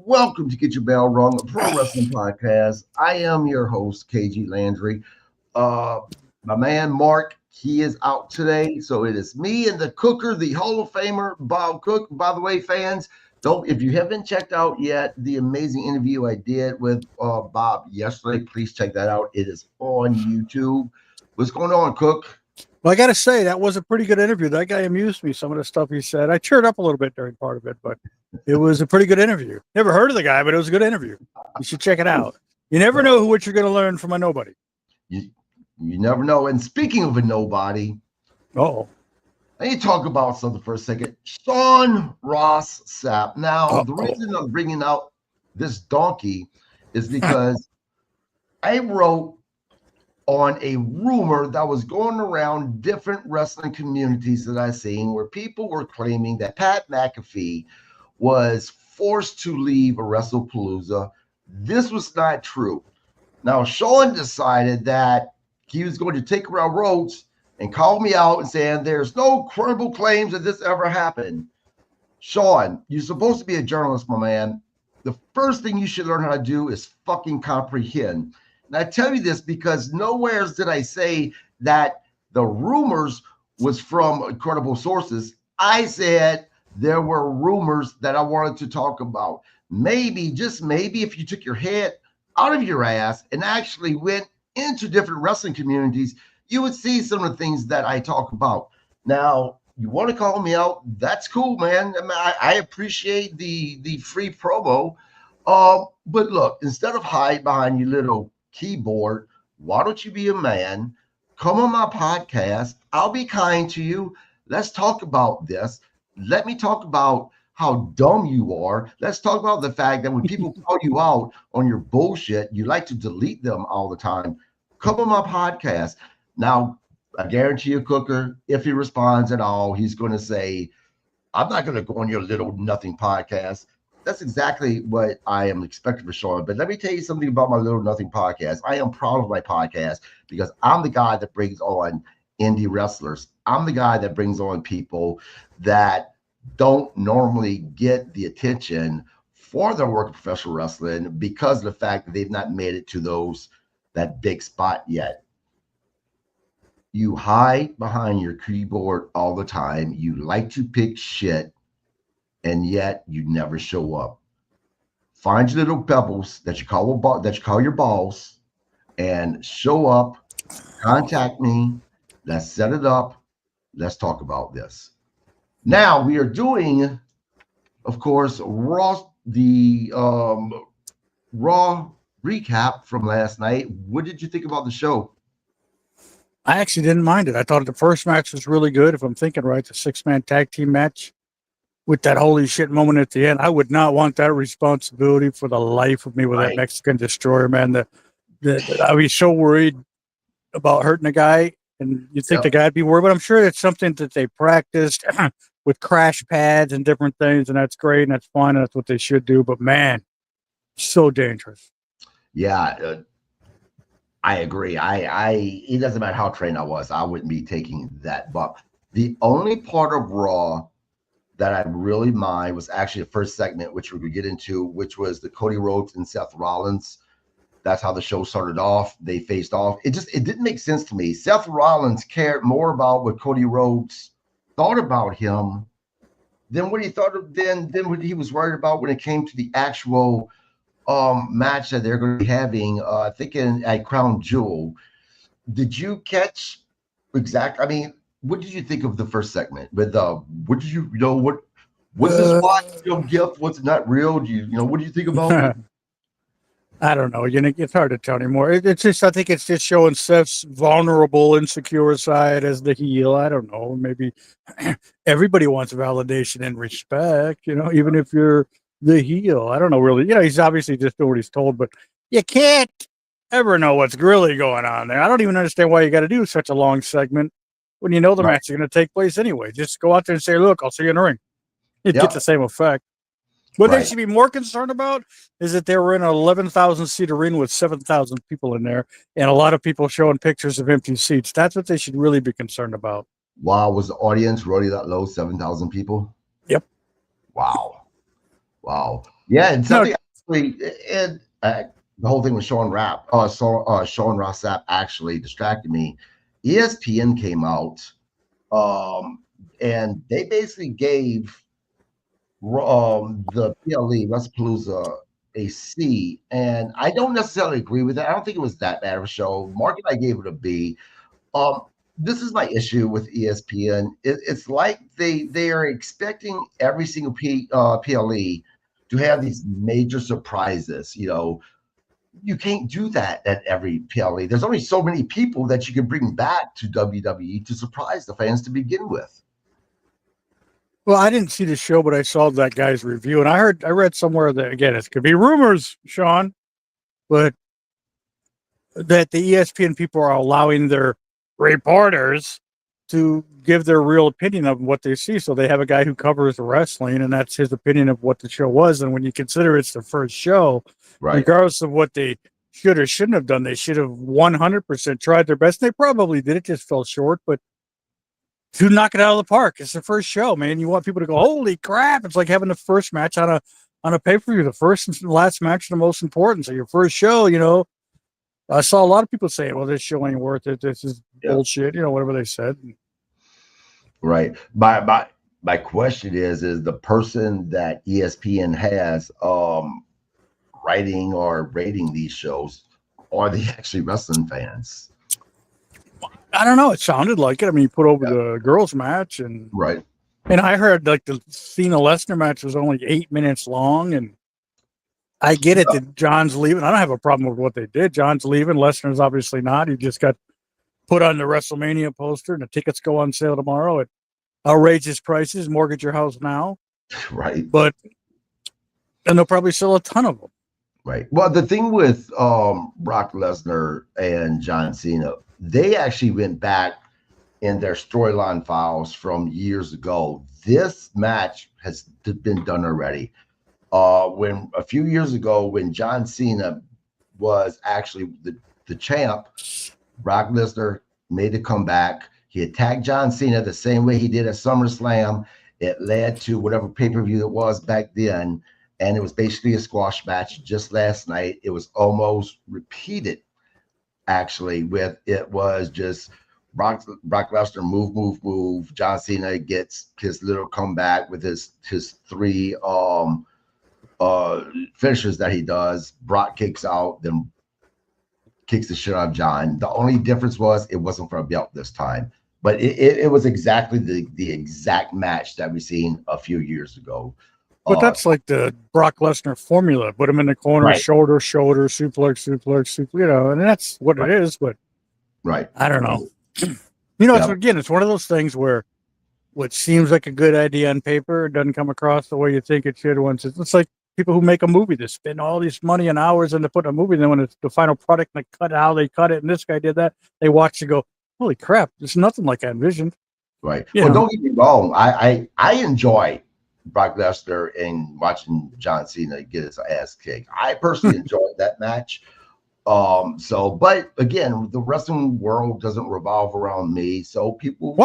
welcome to Get Your Bell Rung, a pro wrestling podcast. I am your host, KG Landry. My man Mark, he is out today, so it is me and the Cooker, the Hall of Famer Bob Cook. By the way, fans, if you haven't checked out yet the amazing interview I did with Bob yesterday, please check that out. It is on YouTube. What's going on, Cook? Well, I got to say, that was a pretty good interview. That guy amused me, some of the stuff he said. I cheered up a little bit during part of it, but it was a pretty good interview. Never heard of the guy, but it was a good interview. You should check it out. You never know what you're going to learn from a nobody. You never know. And speaking of a nobody, I need to talk about something for a second. Sean Ross Sapp. Now, the reason I'm bringing out this donkey is because I wrote on a rumor that was going around different wrestling communities that I seen, where people were claiming that Pat McAfee was forced to leave a WrestlePalooza. This was not true. Now, Sean decided that he was going to take around Rhodes and call me out and saying there's no credible claims that this ever happened. Sean, you're supposed to be a journalist, my man. The first thing you should learn how to do is fucking comprehend. And I tell you this because nowhere did I say that the rumors was from credible sources. I said there were rumors that I wanted to talk about. Maybe, just maybe, if you took your head out of your ass and actually went into different wrestling communities, you would see some of the things that I talk about. Now, you want to call me out? That's cool, man. I appreciate the free promo. But look, instead of hide behind your little keyboard, why don't you be a man? Come on my podcast. I'll be kind to you. Let's talk about this. Let me talk about how dumb you are. Let's talk about the fact that when people call you out on your bullshit, you like to delete them all the time. Come on my podcast. Now, I guarantee you, Cooker, if he responds at all, he's going to say, I'm not going to go on your little nothing podcast. That's exactly what I am expecting for Sean. But let me tell you something about my Little Nothing podcast. I am proud of my podcast because I'm the guy that brings on indie wrestlers. I'm the guy that brings on people that don't normally get the attention for their work in professional wrestling because of the fact that they've not made it to that big spot yet. You hide behind your keyboard all the time. You like to pick shit, and yet you never show up. Find your little pebbles that you call your balls, and show up. Contact me. Let's set it up. Let's talk about this. Now we are doing, of course, the Raw recap from last night. What did you think about the show? I actually didn't mind it. I thought the first match was really good. If I'm thinking right, the 6-man tag team match with that holy shit moment at the end. I would not want that responsibility for the life of me with that Mexican destroyer, man. I was so worried about hurting a guy, and you'd think the guy'd be worried, but I'm sure it's something that they practiced with crash pads and different things, and that's great, and that's fine, and that's what they should do. But man, so dangerous. Yeah, I agree. It doesn't matter how trained I was, I wouldn't be taking that bump. The only part of Raw that I really mind was actually the first segment, which we could get into, which was the Cody Rhodes and Seth Rollins. That's how the show started off. They faced off. It didn't make sense to me. Seth Rollins cared more about what Cody Rhodes thought about him than what he thought of than what he was worried about when it came to the actual match that they're going to be having, I think at Crown Jewel. Did you catch exactly? I mean, what did you think of the first segment? With what did you know? What was this watch gift? What's not real? Do you know? What do you think about it? I don't know. It's hard to tell anymore. It's just, I think it's just showing Seth's vulnerable, insecure side as the heel. I don't know. Maybe everybody wants validation and respect, even if you're the heel. I don't know, really. He's obviously just doing what he's told, but you can't ever know what's really going on there. I don't even understand why you got to do such a long segment when you know the match is going to take place anyway. Just go out there and say, look, I'll see you in the ring. You'd get the same effect. What they should be more concerned about is that they were in an 11,000-seat arena with 7,000 people in there, and a lot of people showing pictures of empty seats. That's what they should really be concerned about. Wow, was the audience really that low? 7,000 people? Yep. Wow. Yeah, and No, something actually, and the whole thing with Sean Sean Ross Sapp actually distracted me. ESPN came out, and they basically gave the PLE Wrestlepalooza a C, and I don't necessarily agree with it. I don't think it was that bad of a show. Mark and I gave it a B. Um, this is my issue with ESPN. It's like they are expecting every single PLE to have these major surprises. You can't do that at every PLE. There's only so many people that you can bring back to WWE to surprise the fans to begin with. well, I didn't see the show, but I saw that guy's review, and I read somewhere that again, it could be rumors, Sean, but that the ESPN people are allowing their reporters to give their real opinion of what they see. So they have a guy who covers wrestling, and that's his opinion of what the show was. And when you consider it's the first show, Right. regardless of what they should or shouldn't have done, they should have 100% tried their best. They probably did. It just fell short, but to knock it out of the park, it's the first show, man. You want people to go, holy crap! It's like having the first match on a pay-per-view. The first and last match is the most important. So your first show, I saw a lot of people saying, well, this show ain't worth it. This is bullshit, whatever they said. Right. My question is the person that ESPN has writing or rating these shows, are they actually wrestling fans? I don't know. It sounded like it. I mean, you put over the girls match and right. And I heard like the Cena Lesnar match was only 8 minutes long, and I get it that John's leaving. I don't have a problem with what they did. John's leaving. Lesnar's obviously not. He just got put on the WrestleMania poster, and the tickets go on sale tomorrow at outrageous prices. Mortgage your house now. Right. And they'll probably sell a ton of them. Right. Well, the thing with Brock Lesnar and John Cena, they actually went back in their storyline files from years ago. This match has been done already. When a few years ago, when John Cena was actually the champ, Brock Lesnar made a comeback. He attacked John Cena the same way he did at SummerSlam. It led to whatever pay-per-view it was back then, and it was basically a squash match. Just last night, it was almost repeated, actually, with it was just Brock Lesnar move. John Cena gets his little comeback with his three finishers that he does. Brock kicks out, then kicks the shit out of John. The only difference was it wasn't for a belt this time, but it was exactly the exact match that we seen a few years ago. But that's like the Brock Lesnar formula. Put him in the corner, right. shoulder, suplex, and that's what it is. But I don't know. It's one of those things where what seems like a good idea on paper doesn't come across the way you think it should. Once it's like people who make a movie, they spend all this money and hours into putting a movie, and then when it's the final product and they cut how they cut it, and this guy did that, they watch and go, holy crap, there's nothing like I envisioned. Right. Don't get me wrong. I enjoy Brock Lesnar and watching John Cena get his ass kicked. I personally enjoyed that match. But again, the wrestling world doesn't revolve around me. So people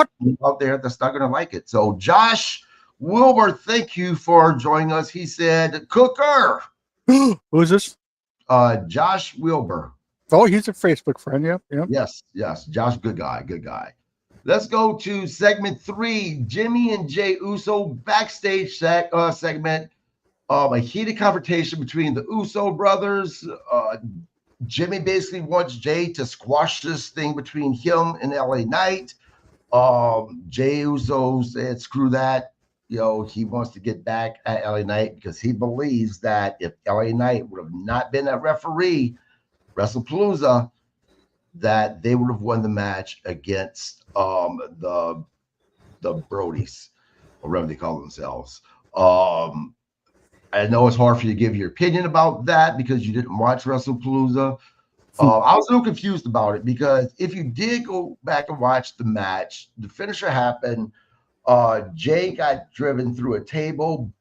out there that's not going to like it. So Josh Wilbur, thank you for joining us. He said, Cooker. Who is this? Josh Wilbur. Oh, he's a Facebook friend. Yep. Yes. Josh, good guy. Let's go to segment 3, Jimmy and Jey Uso backstage segment. A heated confrontation between the Uso brothers. Jimmy basically wants Jey to squash this thing between him and LA Knight. Jey Uso said, screw that. He wants to get back at LA Knight because he believes that if LA Knight would have not been that referee, WrestlePalooza, that they would have won the match against the Brodies, or whatever they call themselves. I know it's hard for you to give your opinion about that because you didn't watch WrestlePalooza. I was a little confused about it because if you did go back and watch the match, the finisher happened. Jey got driven through a table,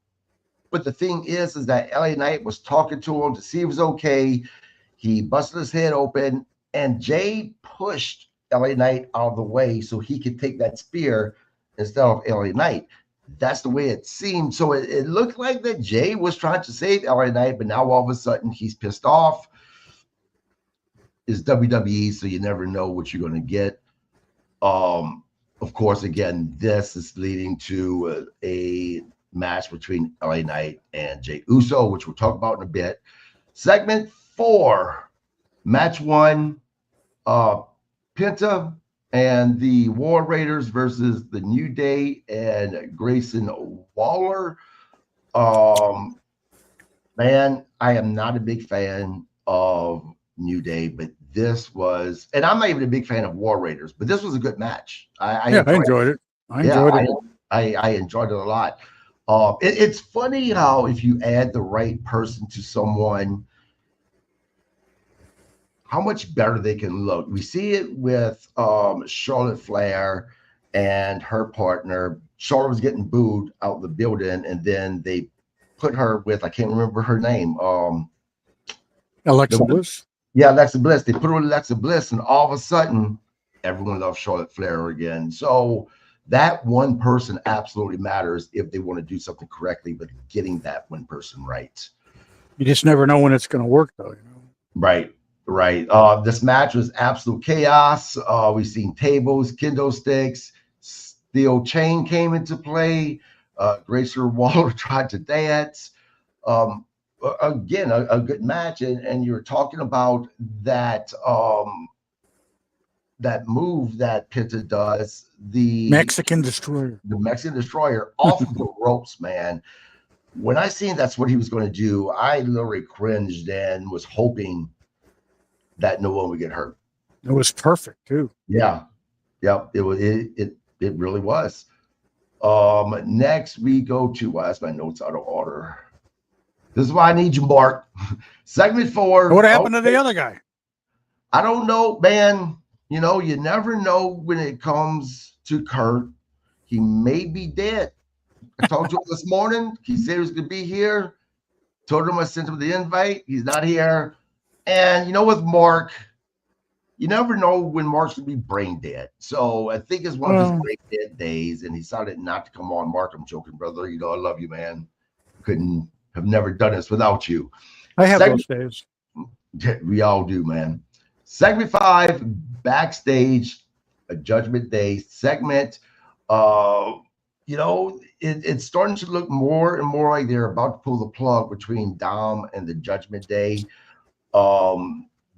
but the thing is that LA Knight was talking to him to see if he was okay. He busted his head open, and Jey pushed LA Knight out of the way so he could take that spear instead of LA Knight. that's the way it seemed. So it looked like that Jay was trying to save LA Knight, but now all of a sudden he's pissed off. It's WWE, so you never know what you're going to get. Of course, again, this is leading to a match between LA Knight and Jay Uso, which we'll talk about in a bit. Segment 4, match 1, Penta and the War Raiders versus the New Day and Grayson Waller. Man, I am not a big fan of New Day, but this was, and I'm not even a big fan of War Raiders, but this was a good match. I enjoyed it. I enjoyed it a lot. It's funny how if you add the right person to someone, how much better they can look. We see it with Charlotte Flair and her partner. Charlotte was getting booed out the building, and then they put her with, I can't remember her name. Alexa Bliss. Yeah, Alexa Bliss. They put her with Alexa Bliss, and all of a sudden, everyone loves Charlotte Flair again. So that one person absolutely matters if they want to do something correctly, but getting that one person right. You just never know when it's going to work, though. Right. This match was absolute chaos. We've seen tables, kendo sticks, steel chain came into play. Grayson Waller tried to dance. Again, a good match, and you're talking about that that move that Penta does, the Mexican Destroyer. The Mexican Destroyer off of the ropes, man. When I seen that's what he was going to do, I literally cringed and was hoping that no one would get hurt. It was perfect too. Yeah. Yep. It really was. Next we go to, why is my notes out of order? This is why I need you, Mark. Segment 4. What happened to the other guy? I don't know, man. You know, you never know when it comes to Kurt. He may be dead. I told you this morning. He said he was going to be here. Told him I sent him the invite. He's not here. And you know, with Mark, you never know when Mark's going to be brain dead. So I think it's one of his brain dead days, and he decided not to come on. Mark, I'm joking, brother. You know, I love you, man. Couldn't have never done this without you. I have those days. We all do, man. Segment 5, backstage, a Judgment Day segment. You know, it's starting to look more and more like they're about to pull the plug between Dom and the Judgment Day.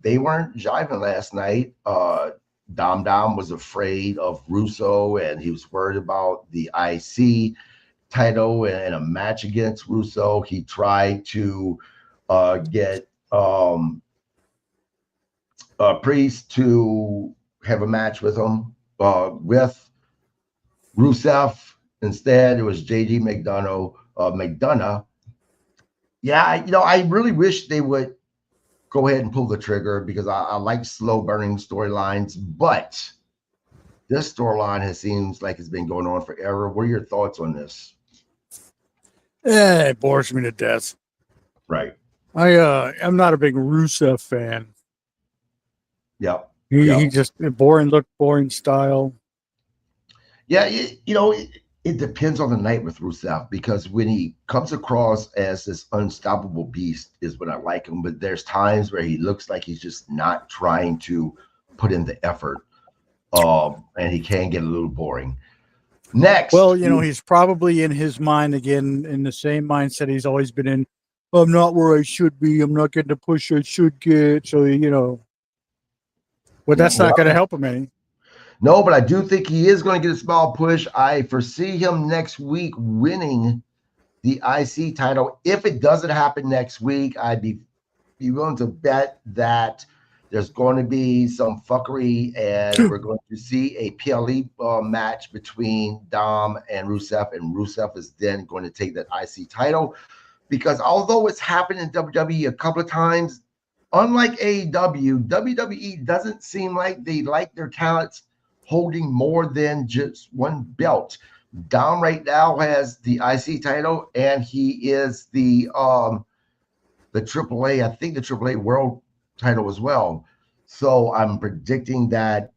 They weren't jiving last night. Dom was afraid of Russo, and he was worried about the IC title and a match against Russo. He tried to get Priest to have a match with him with Rusev. Instead, it was JD McDonough. Yeah, you know, I really wish they would go ahead and pull the trigger, because I like slow burning storylines, but this storyline seems like it's been going on forever. What are your thoughts on this? It bores me to death. Right. I'm not a big Rusev fan. Yep. He just boring style. Yeah, you know, it depends on the night with Rusev, because when he comes across as this unstoppable beast is when I like him, but there's times where he looks like he's just not trying to put in the effort, and he can get a little boring. Next. Well, you know, he's probably in his mind again, in the same mindset he's always been in. I'm not where I should be. I'm not getting the push I should get. So, you know, but that's not going to help him any. No, but I do think he is going to get a small push. I foresee him next week winning the IC title. If it doesn't happen next week, I'd be willing to bet that there's going to be some fuckery, and we're going to see a PLE match between Dom and Rusev is then going to take that IC title. Because although it's happened in WWE a couple of times, unlike AEW, WWE doesn't seem like they like their talents holding more than just one belt. Dom right now has the IC title, and he is the AAA, I think the AAA World title as well. So I'm predicting that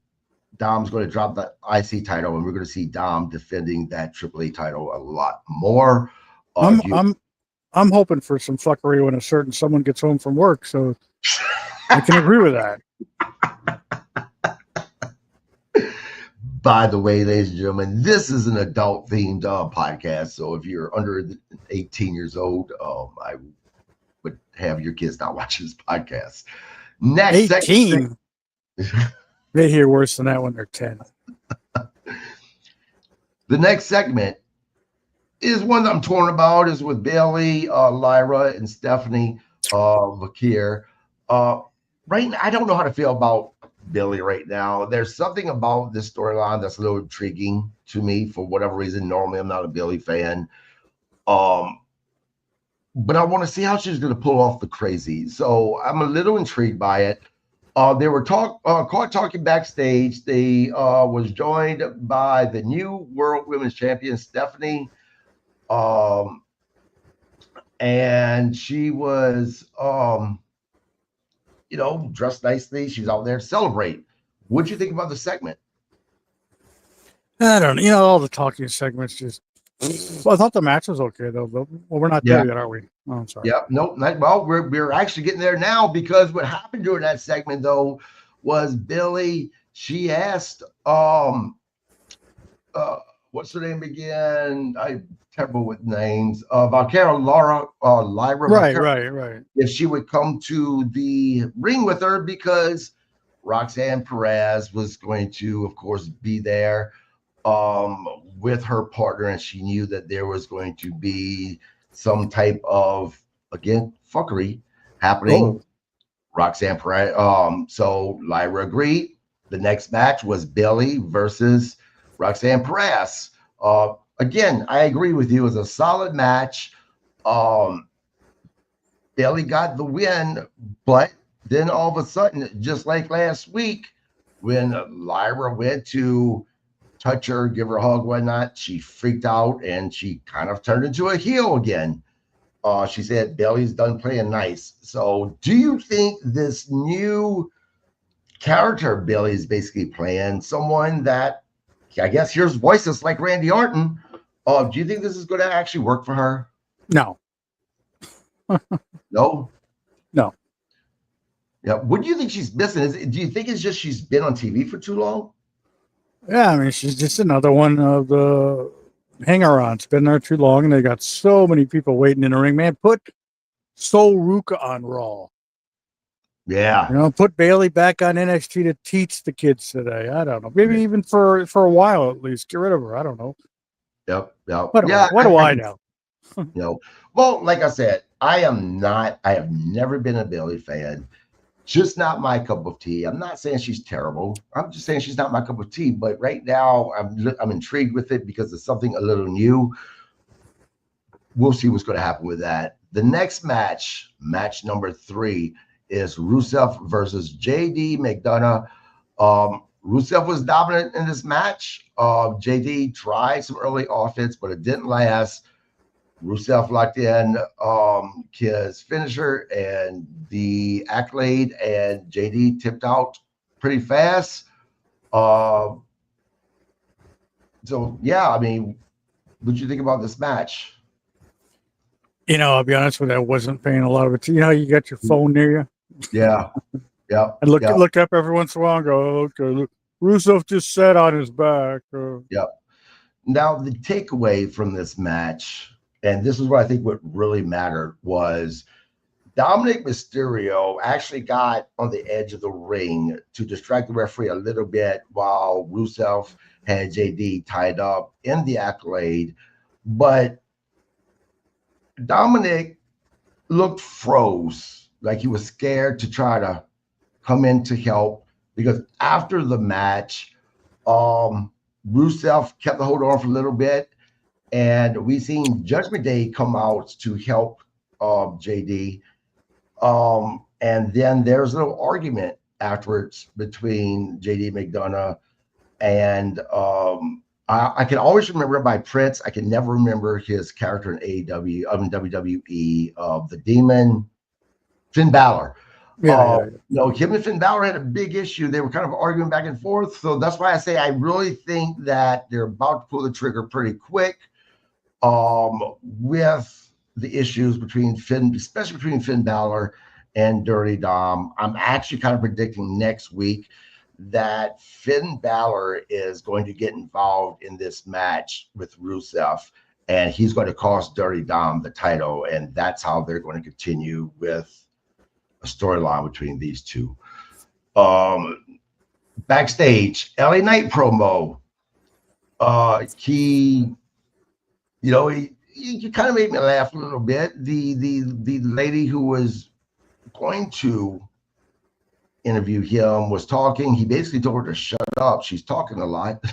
Dom's going to drop the IC title, and we're going to see Dom defending that AAA title a lot more. I'm hoping for some fuckery when a certain someone gets home from work, so I can agree with that. By the way, ladies and gentlemen, this is an adult-themed podcast, so if you're under 18 years old, I would have your kids not watch this podcast. Next 18. They hear worse than that when they're 10. The next segment is one that I'm torn about. Is with Bayley, Lyra, and Stephanie Vakir. Right now, I don't know how to feel about Bayley right now. There's something about this storyline that's a little intriguing to me for whatever reason. Normally, I'm not a Bayley fan. But I want to see how she's going to pull off the crazy. So I'm a little intrigued by it. They were caught talking backstage. They was joined by the new World Women's Champion, Stephanie. And she was, dressed nicely. She's out there to celebrate. What'd you think about the segment? I don't know. All the talking segments just. Well, I thought the match was okay though. But, well, we're not there yet, are we? Oh, I'm sorry. Yeah, nope. Well, we're actually getting there now, because what happened during that segment though was Billy. She asked, what's her name again? I'm terrible with names. Lyra. Right. If she would come to the ring with her, because Roxanne Perez was going to, of course, be there with her partner, and she knew that there was going to be some type of, again, fuckery happening. Roxanne Perez. So Lyra agreed. The next match was Bayley versus Roxanne Perez. Again, I agree with you. It was a solid match. Bayley got the win, but then all of a sudden, just like last week, when Lyra went to touch her, give her a hug, whatnot, she freaked out and she kind of turned into a heel again. She said Bayley's done playing nice. So do you think this new character Bayley's basically playing, someone that, I guess, hears voices like Randy Orton, do you think this is going to actually work for her? No. No? No. Yeah. What do you think she's missing? Do you think it's just she's been on TV for too long? Yeah, I mean, she's just another one of the hanger-ons. Been there too long, and they got so many people waiting in the ring. Man, put Sol Ruka on Raw. Yeah. Put Bayley back on NXT to teach the kids today. I don't know. Maybe even for a while at least. Get rid of her. I don't know. Yep. What do I know? Well, like I said, I have never been a Bayley fan. Just not my cup of tea. I'm not saying she's terrible. I'm just saying she's not my cup of tea. But right now, I'm intrigued with it because it's something a little new. We'll see what's going to happen with that. The next match number 3, is Rusev versus JD McDonough. Rusev was dominant in this match. JD tried some early offense, but it didn't last. Rusev locked in his finisher and the accolade, and JD tipped out pretty fast. So, yeah, I mean, what did you think about this match? I'll be honest with you, I wasn't paying a lot of attention. You got your phone near you? Yeah. I look up every once in a while and go, okay, Rusev just sat on his back. Yeah. Now, the takeaway from this match, and this is what I think what really mattered, was Dominic Mysterio actually got on the edge of the ring to distract the referee a little bit while Rusev had JD tied up in the accolade. But Dominic looked froze, like he was scared to try to come in to help, because after the match, Rusev kept the hold on for a little bit, and we seen Judgment Day come out to help JD. And then there's a little argument afterwards between JD McDonough and I can always remember by Prince. I can never remember his character in WWE, the Demon, Finn Balor. Him and Finn Balor had a big issue. They were kind of arguing back and forth. So that's why I say I really think that they're about to pull the trigger pretty quick with the issues especially between Finn Balor and Dirty Dom. I'm actually kind of predicting next week that Finn Balor is going to get involved in this match with Rusev, and he's going to cost Dirty Dom the title, and that's how they're going to continue with a storyline between these two. Backstage, LA Knight promo. He kind of made me laugh a little bit. The lady who was going to interview him was talking. He basically told her to shut up. She's talking a lot.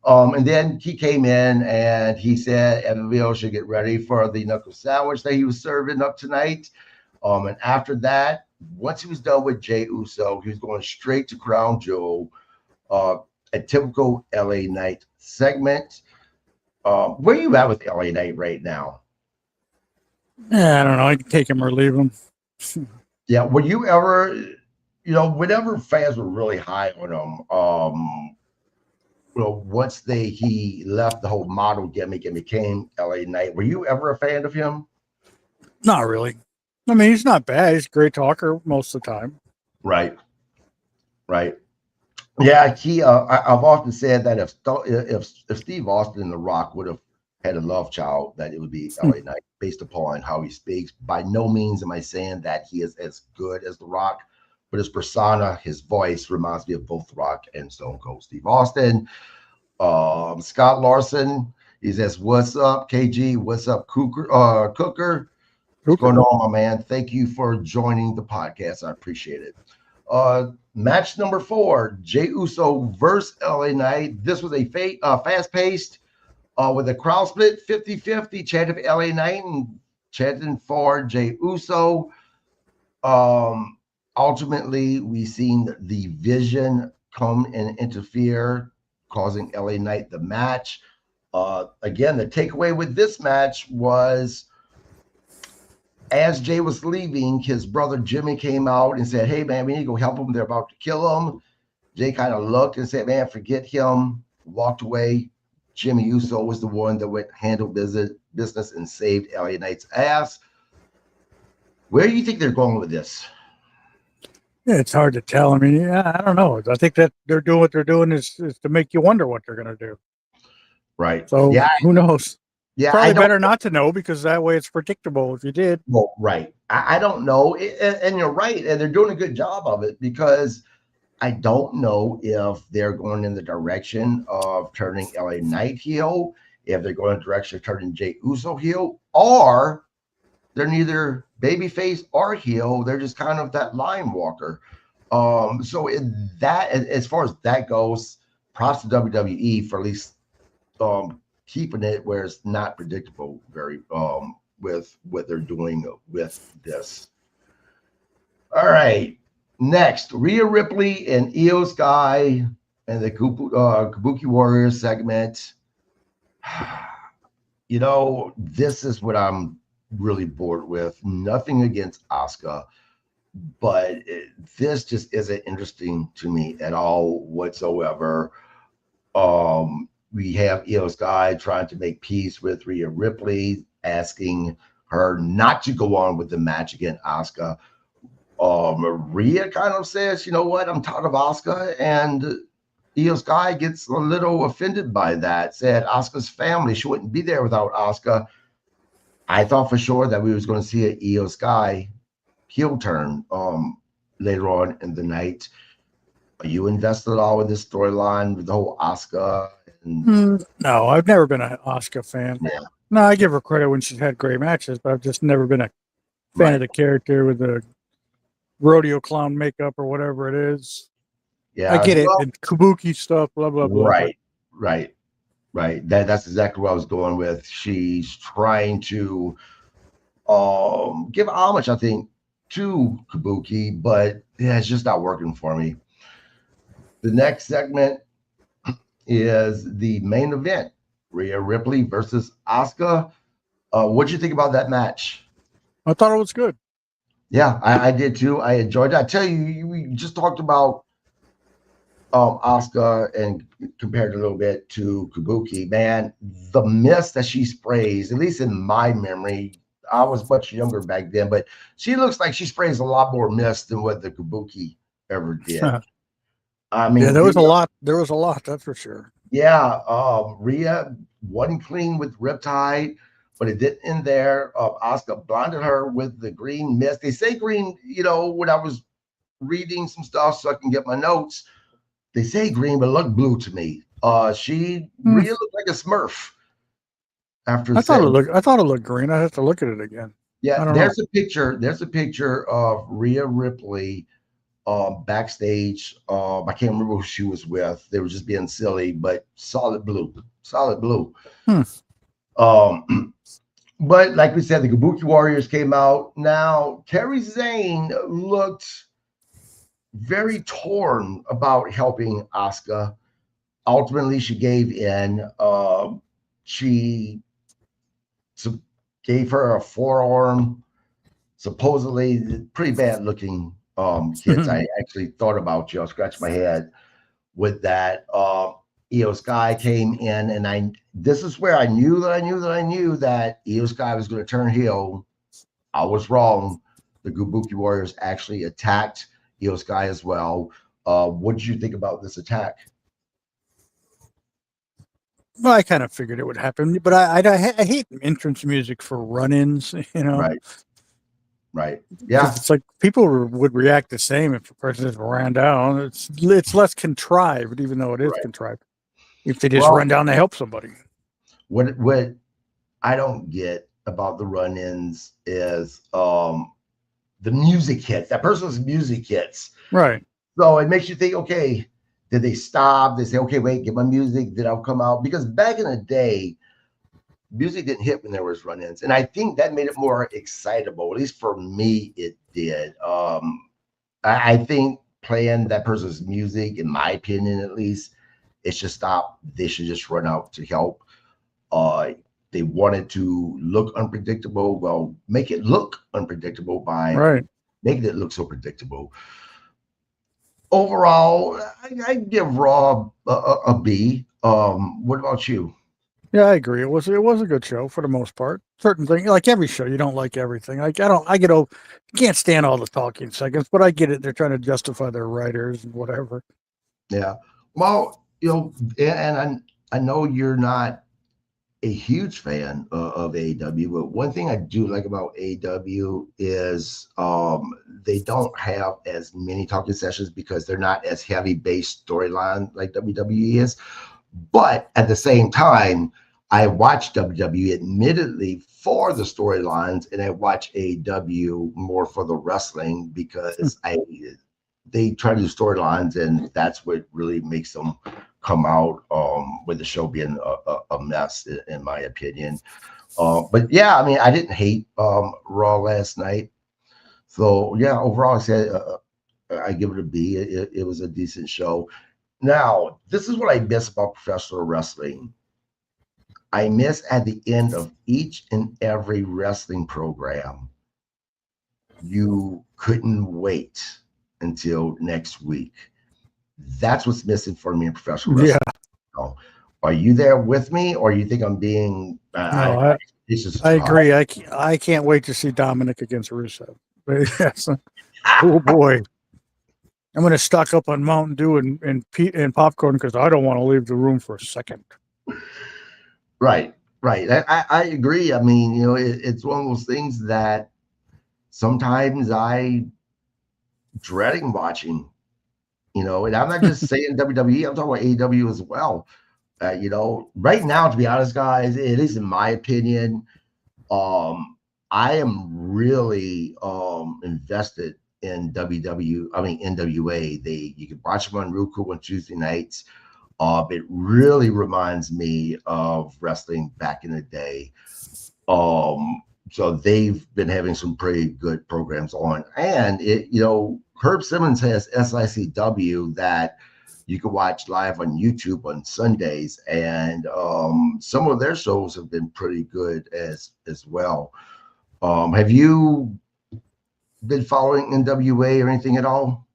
And then he came in and he said Evel should get ready for the knuckle sandwich that he was serving up tonight. And after that, once he was done with Jey Uso, he was going straight to Crown Jewel, a typical LA Knight segment. Where are you at with LA Knight right now? Yeah, I don't know. I can take him or leave him. Yeah, were you ever, whenever fans were really high on him, once he left the whole model gimmick and became LA Knight, were you ever a fan of him? Not really. I mean, he's not bad. He's a great talker most of the time. Right. Yeah, I've often said that if Steve Austin and The Rock would have had a love child, that it would be LA Knight, based upon how he speaks. By no means am I saying that he is as good as The Rock, but his persona, his voice reminds me of both The Rock and Stone Cold Steve Austin. Scott Larson, he says, "What's up, KG? What's up, Cooker? What's going on, my man? Thank you for joining the podcast. I appreciate it." Match number 4, Jey Uso versus LA Knight. This was a fast-paced with a crowd split 50-50, chanting for LA Knight and chanting for Jey Uso. Ultimately, we seen the Vision come and interfere, causing LA Knight the match. Again, the takeaway with this match was, as Jay was leaving, his brother Jimmy came out and said, "Hey, man, we need to go help him. They're about to kill him." Jay kind of looked and said, "Man, forget him." Walked away. Jimmy Uso was the one that went handle business and saved LA Knight's ass. Where do you think they're going with this? Yeah, it's hard to tell. I mean, I don't know. I think that they're doing what they're doing is to make you wonder what they're going to do. Right. So who knows? Yeah, probably better not to know, because that way it's predictable if you did. Well, right. I don't know. And you're right. And they're doing a good job of it, because I don't know if they're going in the direction of turning LA Knight heel, if they're going in the direction of turning Jey Uso heel, or they're neither babyface or heel. They're just kind of that line walker. So as far as that goes, props to WWE for at least keeping it where it's not predictable with what they're doing with this. All right. Next, Rhea Ripley and Io Sky and the Kabuki Warriors segment. This is what I'm really bored with. Nothing against Asuka, but this just isn't interesting to me at all whatsoever. We have Io Sky trying to make peace with Rhea Ripley, asking her not to go on with the match against Asuka. Rhea kind of says, "You know what? I'm tired of Asuka," and Io Sky gets a little offended by that. Said Asuka's family, she wouldn't be there without Asuka. I thought for sure that we was going to see an Io Sky heel turn later on in the night. Are you invested at all in this storyline with the whole Asuka? No, I've never been an Asuka fan. Yeah. No, I give her credit when she's had great matches, but I've just never been a fan of the character with the rodeo clown makeup or whatever it is. Yeah, I get it. And Kabuki stuff, blah blah blah. Right. That's exactly what I was going with. She's trying to give homage, I think, to Kabuki, but it's just not working for me. The next segment is the main event: Rhea Ripley versus Asuka. What'd you think about that match? I thought it was good. Yeah, I did too. I enjoyed it. I tell you, we just talked about Asuka and compared a little bit to Kabuki. Man, the mist that she sprays, at least in my memory, I was much younger back then, but she looks like she sprays a lot more mist than what the Kabuki ever did. I Yeah, mean, there was a lot. There was a lot, that's for sure. yeah, Rhea wasn't clean with Riptide, but it didn't end there. Asuka blinded her with the green mist. They say green, when I was reading some stuff so I can get my notes, they say green, but it looked blue to me. She Hmm. Rhea looked like a Smurf after I thought it setting. looked. I thought it looked green. I have to look at it again. Yeah, I don't know. there's a picture. There's a picture of Rhea Ripley backstage. I can't remember who she was with. They were just being silly, but solid blue, solid blue. Hmm. Um, but like we said, the Kabuki Warriors came out. Now, Kerry Zane looked very torn about helping Asuka. Ultimately, she gave in. She gave her a forearm. Supposedly, pretty bad looking kids. I actually thought about you. I scratched my head with that. Io Sky came in, and this is where I knew that Io Sky was going to turn heel. I was wrong. The Kabuki Warriors actually attacked Io Sky as well. What did you think about this attack? Well, I kind of figured it would happen, but I hate entrance music for run-ins. Right, right, Because yeah. it's like people would react the same if a person just ran down. It's less contrived, even though it is Right. contrived. If they just Well, run down to help somebody, what I don't get about the run-ins is the music hits. That person's music hits. right? So it makes you think, okay, did they stop? They say, okay, wait, get my music. Did I come out? Because back in the day, music didn't hit when there was run-ins. And I think that made it more excitable. At least for me, it did. I think playing that person's music, in my opinion at least, it should stop. They should just run out to help. Uh, they wanted to look unpredictable. Well, make it look unpredictable by Right. making it look so predictable. Overall, I give Raw a B. What about you? Yeah, I agree. It was a good show for the most part. Certain things, like every show, you don't like everything. Like I don't, I get over, can't stand all the talking seconds, but I get it. They're trying to justify their writers and whatever. Yeah. Well, and I know you're not a huge fan of AEW, but one thing I do like about AEW is they don't have as many talking sessions because they're not as heavy based storyline like WWE is. But at the same time, I watch WWE admittedly for the storylines, and I watch AEW more for the wrestling because they try to do storylines, and that's what really makes them come out with the show being a mess, in my opinion. But yeah, I mean, I didn't hate Raw last night. So yeah, overall, I said I give it a B. It was a decent show. Now, this is what I miss about professional wrestling. I miss at the end of each and every wrestling program, you couldn't wait until next week. That's what's missing for me in professional Yeah. wrestling. So, are you there with me, or you think I'm being? No, My expectations are I too high. agree. I can't wait to see Dominic against Rusev. But yes, oh boy, I'm going to stock up on Mountain Dew and popcorn because I don't want to leave the room for a second. Right, right. I agree. I mean, it's one of those things that sometimes I dreading watching. And I'm not just saying WWE. I'm talking about AEW as well. Right now, to be honest, guys, it is in my opinion. I am really invested in NWA. You can watch them on Roku on Tuesday nights. It really reminds me of wrestling back in the day. So they've been having some pretty good programs on, and Herb Simmons has SICW that you can watch live on YouTube on Sundays, and some of their shows have been pretty good as well. Have you been following NWA or anything at all?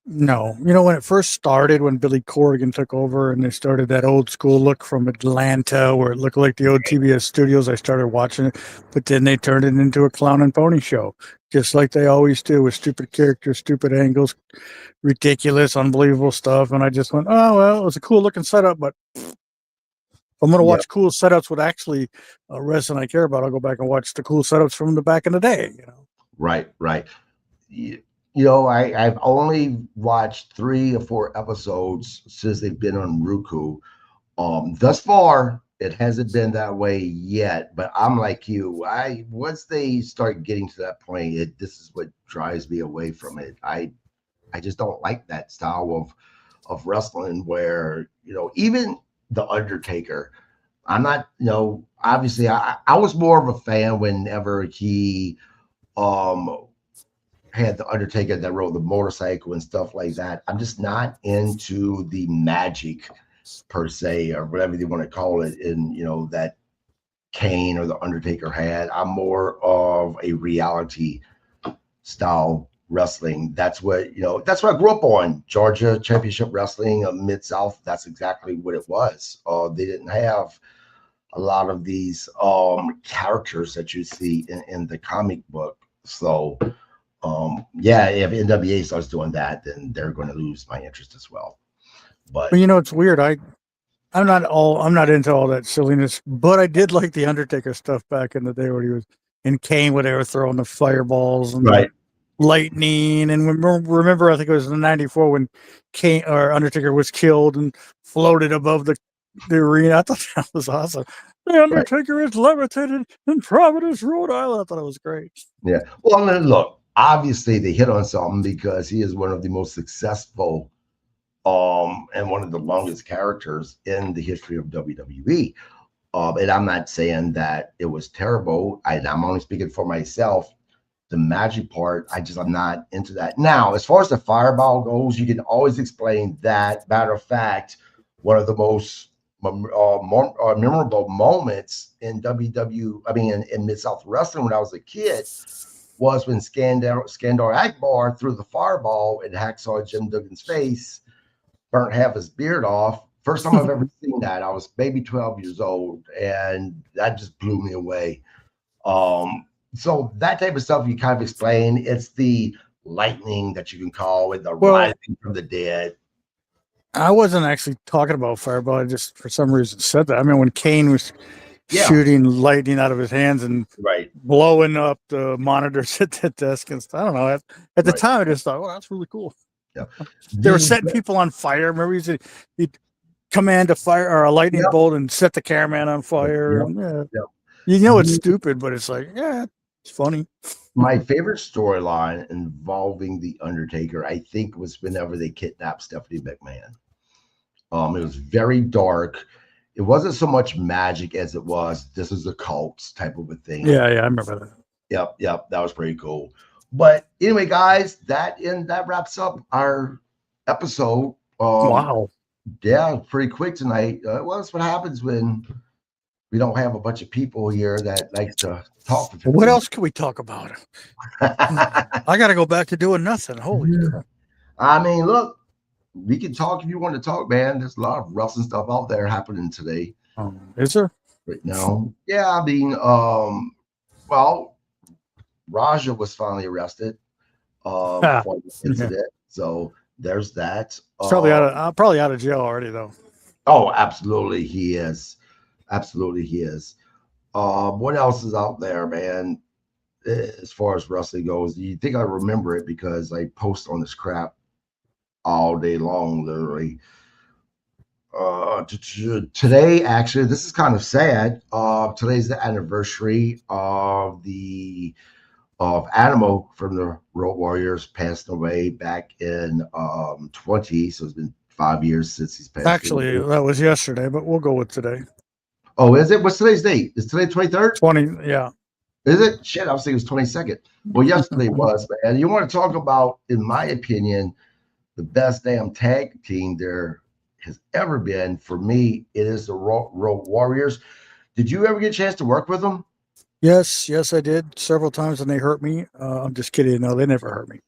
No, you know, when it first started, when Billy Corrigan took over and they started that old school look from Atlanta where it looked like the old TBS studios, I started watching it. But then they turned it into a clown and pony show, just like they always do, with stupid characters, stupid angles, ridiculous, unbelievable stuff. And I just went, oh, well, it was a cool looking setup, but if I'm going to Yeah, watch cool setups with actually wrestling I care about, I'll go back and watch the cool setups from the back in the day, you know. right. You know, I've only watched 3 or 4 episodes since they've been on Roku. Thus far, it hasn't been that way yet. But I'm like you. Once they start getting to that point, this is what drives me away from it. I just don't like that style of wrestling where, you know, even the Undertaker. I'm not, you know, obviously I was more of a fan whenever he um had the Undertaker that rode the motorcycle and stuff like that. I'm just not into the magic per se, or whatever you want to call it, in, you know, that Kane or the Undertaker had. I'm more of a reality style wrestling. That's what, you know, that's what I grew up on. Georgia Championship Wrestling, Mid South. That's exactly what it was. They didn't have a lot of these characters that you see in the comic book. So yeah, if NWA starts doing that, then they're going to lose my interest as well. But you know, it's weird. I'm not into all that silliness, but I did like the Undertaker stuff back in the day when he was in Kane, where they were throwing the fireballs and right, the lightning. And remember, I think it was in '94 when Kane or Undertaker was killed and floated above the arena. I thought that was awesome. The right, Undertaker is levitated in Providence, Rhode Island. I thought it was great. yeah. Well, then look, obviously they hit on something because he is one of the most successful and one of the longest characters in the history of WWE. And I'm not saying that it was terrible. I'm only speaking for myself. The magic part, I'm not into that. Now, as far as the fireball goes, you can always explain that. Matter of fact, one of the most memorable moments in in Mid South Wrestling when I was a kid was when Skandar Akbar threw the fireball at Hacksaw Jim Duggan's face, burnt half his beard off. First time I've ever seen that. I was maybe 12 years old, and that just blew me away. So that type of stuff you kind of explain. It's the lightning that you can call it, the rising from the dead. I wasn't actually talking about fireball. I just for some reason said that. I mean, when Kane was shooting lightning out of his hands and blowing up the monitors at the desk and stuff. I don't know. At the time, I just thought, well, that's really cool. Yeah. They were setting people on fire. Remember, he'd command a fire or a lightning bolt and set the cameraman on fire. You know, it's stupid, but it's like, yeah, it's funny. My favorite storyline involving the Undertaker, I think, was whenever they kidnapped Stephanie McMahon. It was very dark. It wasn't so much magic as it was, this is a cult type of a thing. Yeah, I remember that. Yep, that was pretty cool. But anyway, guys, that wraps up our episode. Wow. Yeah, pretty quick tonight. Well, that's what happens when we don't have a bunch of people here that likes to talk. What else can we talk about? I got to go back to doing nothing. Holy crap. I mean, look, we can talk if you want to talk, man. There's a lot of wrestling stuff out there happening today. Is there? Right now. Yeah, I mean, well, Raja was finally arrested for the incident. So there's that. Probably out of jail already, though. Oh, absolutely, he is. Absolutely, he is. What else is out there, man? As far as wrestling goes, you think I remember it because I post on this crap all day long, literally. Today, actually, this is kind of sad. Today's the anniversary of Animal from the Road Warriors passed away back in 20. So it's been 5 years since he's passed. Actually, that was yesterday, but we'll go with today. Oh, is it? What's today's date? Is today 23rd? 20, yeah. Is it? Shit, I was thinking it was 22nd. Well, yesterday was, man. You want to talk about, in my opinion, the best damn tag team there has ever been. For me, it is the Road Warriors. Did you ever get a chance to work with them? Yes, I did several times, and they hurt me. I'm just kidding. No, they never hurt me.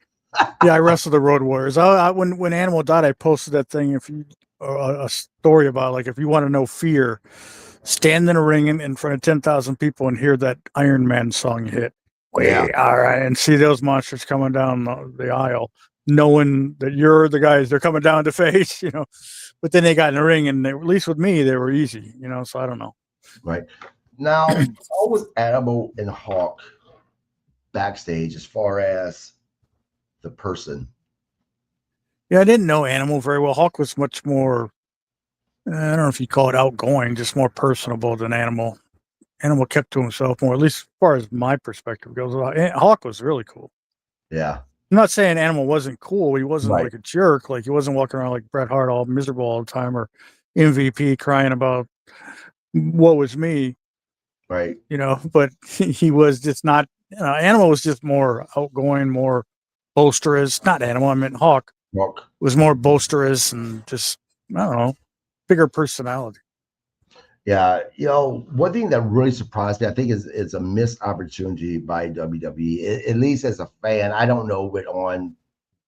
Yeah, I wrestled the Road Warriors. When Animal died, I posted that thing. If you a story about like if you want to know fear, stand in a ring in front of 10,000 people and hear that Iron Man song hit. Yeah. All right, and see those monsters coming down the aisle, knowing that you're the guys they're coming down to face. But then they got in the ring, and at least with me, they were easy. So I don't know. Right. Now, how was Animal and Hawk backstage as far as the person? Yeah, I didn't know Animal very well. Hawk was much more, I don't know if you call it outgoing, just more personable than Animal. Animal kept to himself more, at least as far as my perspective goes. Hawk was really cool. Yeah. I'm not saying Animal wasn't cool. He wasn't Right. like a jerk. Like he wasn't walking around like Bret Hart all miserable all the time or MVP crying about what was me. Right. But he was just not, Animal was just more outgoing, more boisterous. Not Animal, I meant Hawk. Hawk was more boisterous and just, I don't know, bigger personality. Yeah, one thing that really surprised me, I think, is a missed opportunity by WWE. At least as a fan, I don't know what on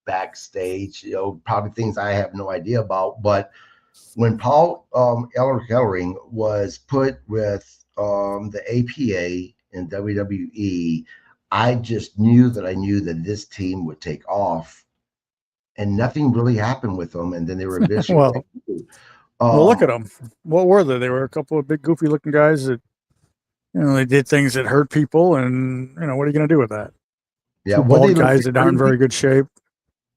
backstage. Probably things I have no idea about. But when Paul Ellering was put with the APA and WWE, I just knew that this team would take off, and nothing really happened with them. And then they were eventually. Well, look at them. What were they? They were a couple of big, goofy-looking guys that, they did things that hurt people, and what are you going to do with that? Yeah, two bald guys that aren't in very good shape.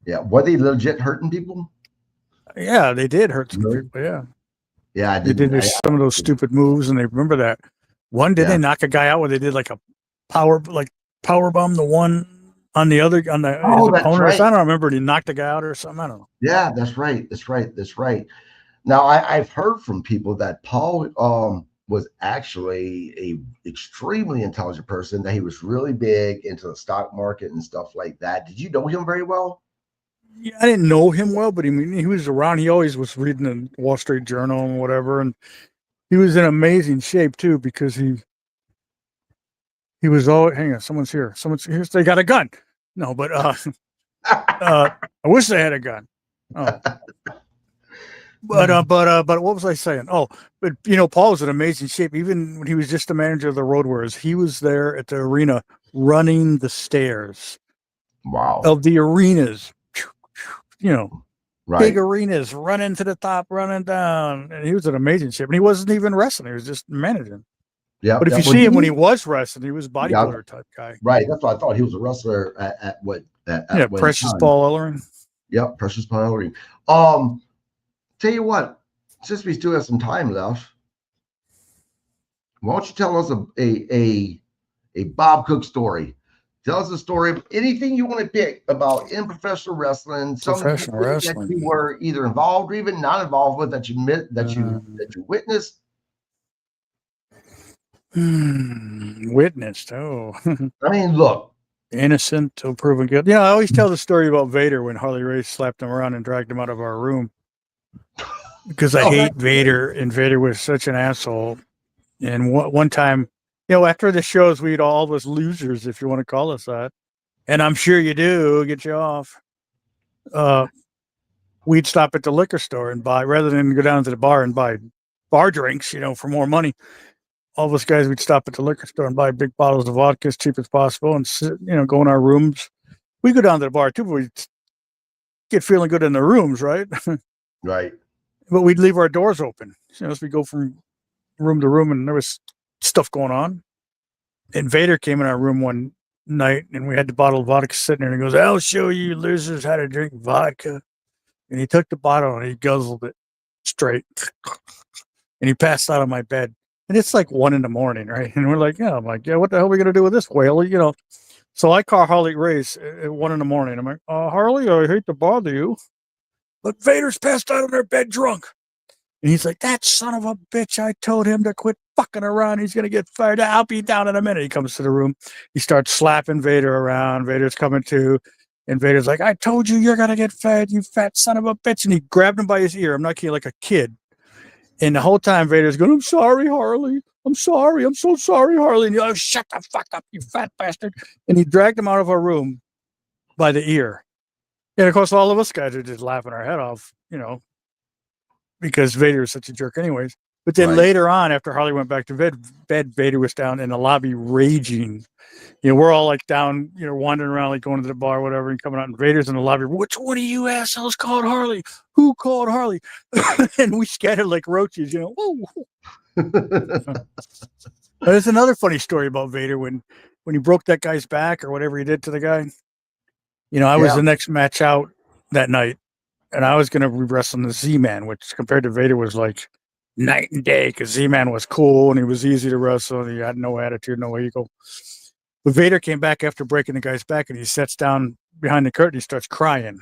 Yeah, were they legit hurting people? Yeah, they did hurt some people. Yeah, yeah, they did some of those stupid moves, and they remember that one. Did they knock a guy out where they did like a power bomb the one on the other on the his opponent? Right. I don't remember. He knocked the guy out or something. I don't know. Yeah, that's right. Now I've heard from people that Paul was actually a extremely intelligent person, that he was really big into the stock market and stuff like that. Did you know him very well? Yeah, I didn't know him well, but he was around. He always was reading the Wall Street Journal and whatever, and he was in amazing shape too because he was all. Hang on, someone's here. They got a gun. No, but I wish they had a gun. Oh. But what was I saying? Oh, but Paul was in amazing shape. Even when he was just the manager of the Road Warriors, he was there at the arena running the stairs. Wow. Of the arenas, right. Big arenas, running to the top, running down, and he was in amazing shape. And he wasn't even wrestling; he was just managing. Yeah. But if you see him when he was wrestling, he was a bodybuilder type guy. Right. That's what I thought. He was a wrestler at Precious Paul Ellering. Yep, Precious Paul Ellering. Tell you what, since we still have some time left, why don't you tell us a Bob Cook story? Tell us a story of anything you want to pick about in professional wrestling, that you were either involved or even not involved with, that you witnessed. Witnessed. Oh, I mean, look, innocent till proven guilty. I always tell the story about Vader when Harley Race slapped him around and dragged him out of our room. Because I hate Vader, and Vader was such an asshole. And one time, after the shows, we'd all of us losers, if you want to call us that, and I'm sure you do, get you off. We'd stop at the liquor store and buy, rather than go down to the bar and buy bar drinks, for more money. All of us guys, we'd stop at the liquor store and buy big bottles of vodka as cheap as possible and sit, go in our rooms. We go down to the bar too, but we'd get feeling good in the rooms, right? Right. But we'd leave our doors open, as we go from room to room, and there was stuff going on. And Vader came in our room one night, and we had the bottle of vodka sitting there, and he goes, "I'll show you losers how to drink vodka." And he took the bottle and he guzzled it straight, and he passed out on my bed. And it's like 1 a.m, right? And we're like, "Yeah." I'm like, "Yeah, what the hell are we gonna do with this whale?" So I call Harley Race at 1 a.m. I'm like, "Harley, I hate to bother you, but Vader's passed out on their bed drunk." And he's like, "That son of a bitch, I told him to quit fucking around. He's going to get fired. I'll be down in a minute." He comes to the room. He starts slapping Vader around. Vader's coming to. And Vader's like, "I told you, you're going to get fed, you fat son of a bitch." And he grabbed him by his ear. I'm not kidding, like a kid. And the whole time Vader's going, I'm sorry, Harley. I'm sorry. I'm so sorry, Harley. And you're like, shut the fuck up, you fat bastard. And he dragged him out of our room by the ear. And of course, all of us guys are just laughing our head off, because Vader is such a jerk anyways. But then later on, after Harley went back to bed, Vader was down in the lobby raging. We're all like down, wandering around, like going to the bar, whatever, and coming out. And Vader's in the lobby. Which one of you assholes called Harley? Who called Harley? And we scattered like roaches, There's another funny story about Vader when he broke that guy's back or whatever he did to the guy. I was the next match out that night, and I was going to wrestle the Z-Man, which compared to Vader was like night and day, because Z-Man was cool and he was easy to wrestle and he had no attitude, no ego. But Vader came back after breaking the guy's back, and he sits down behind the curtain. He starts crying.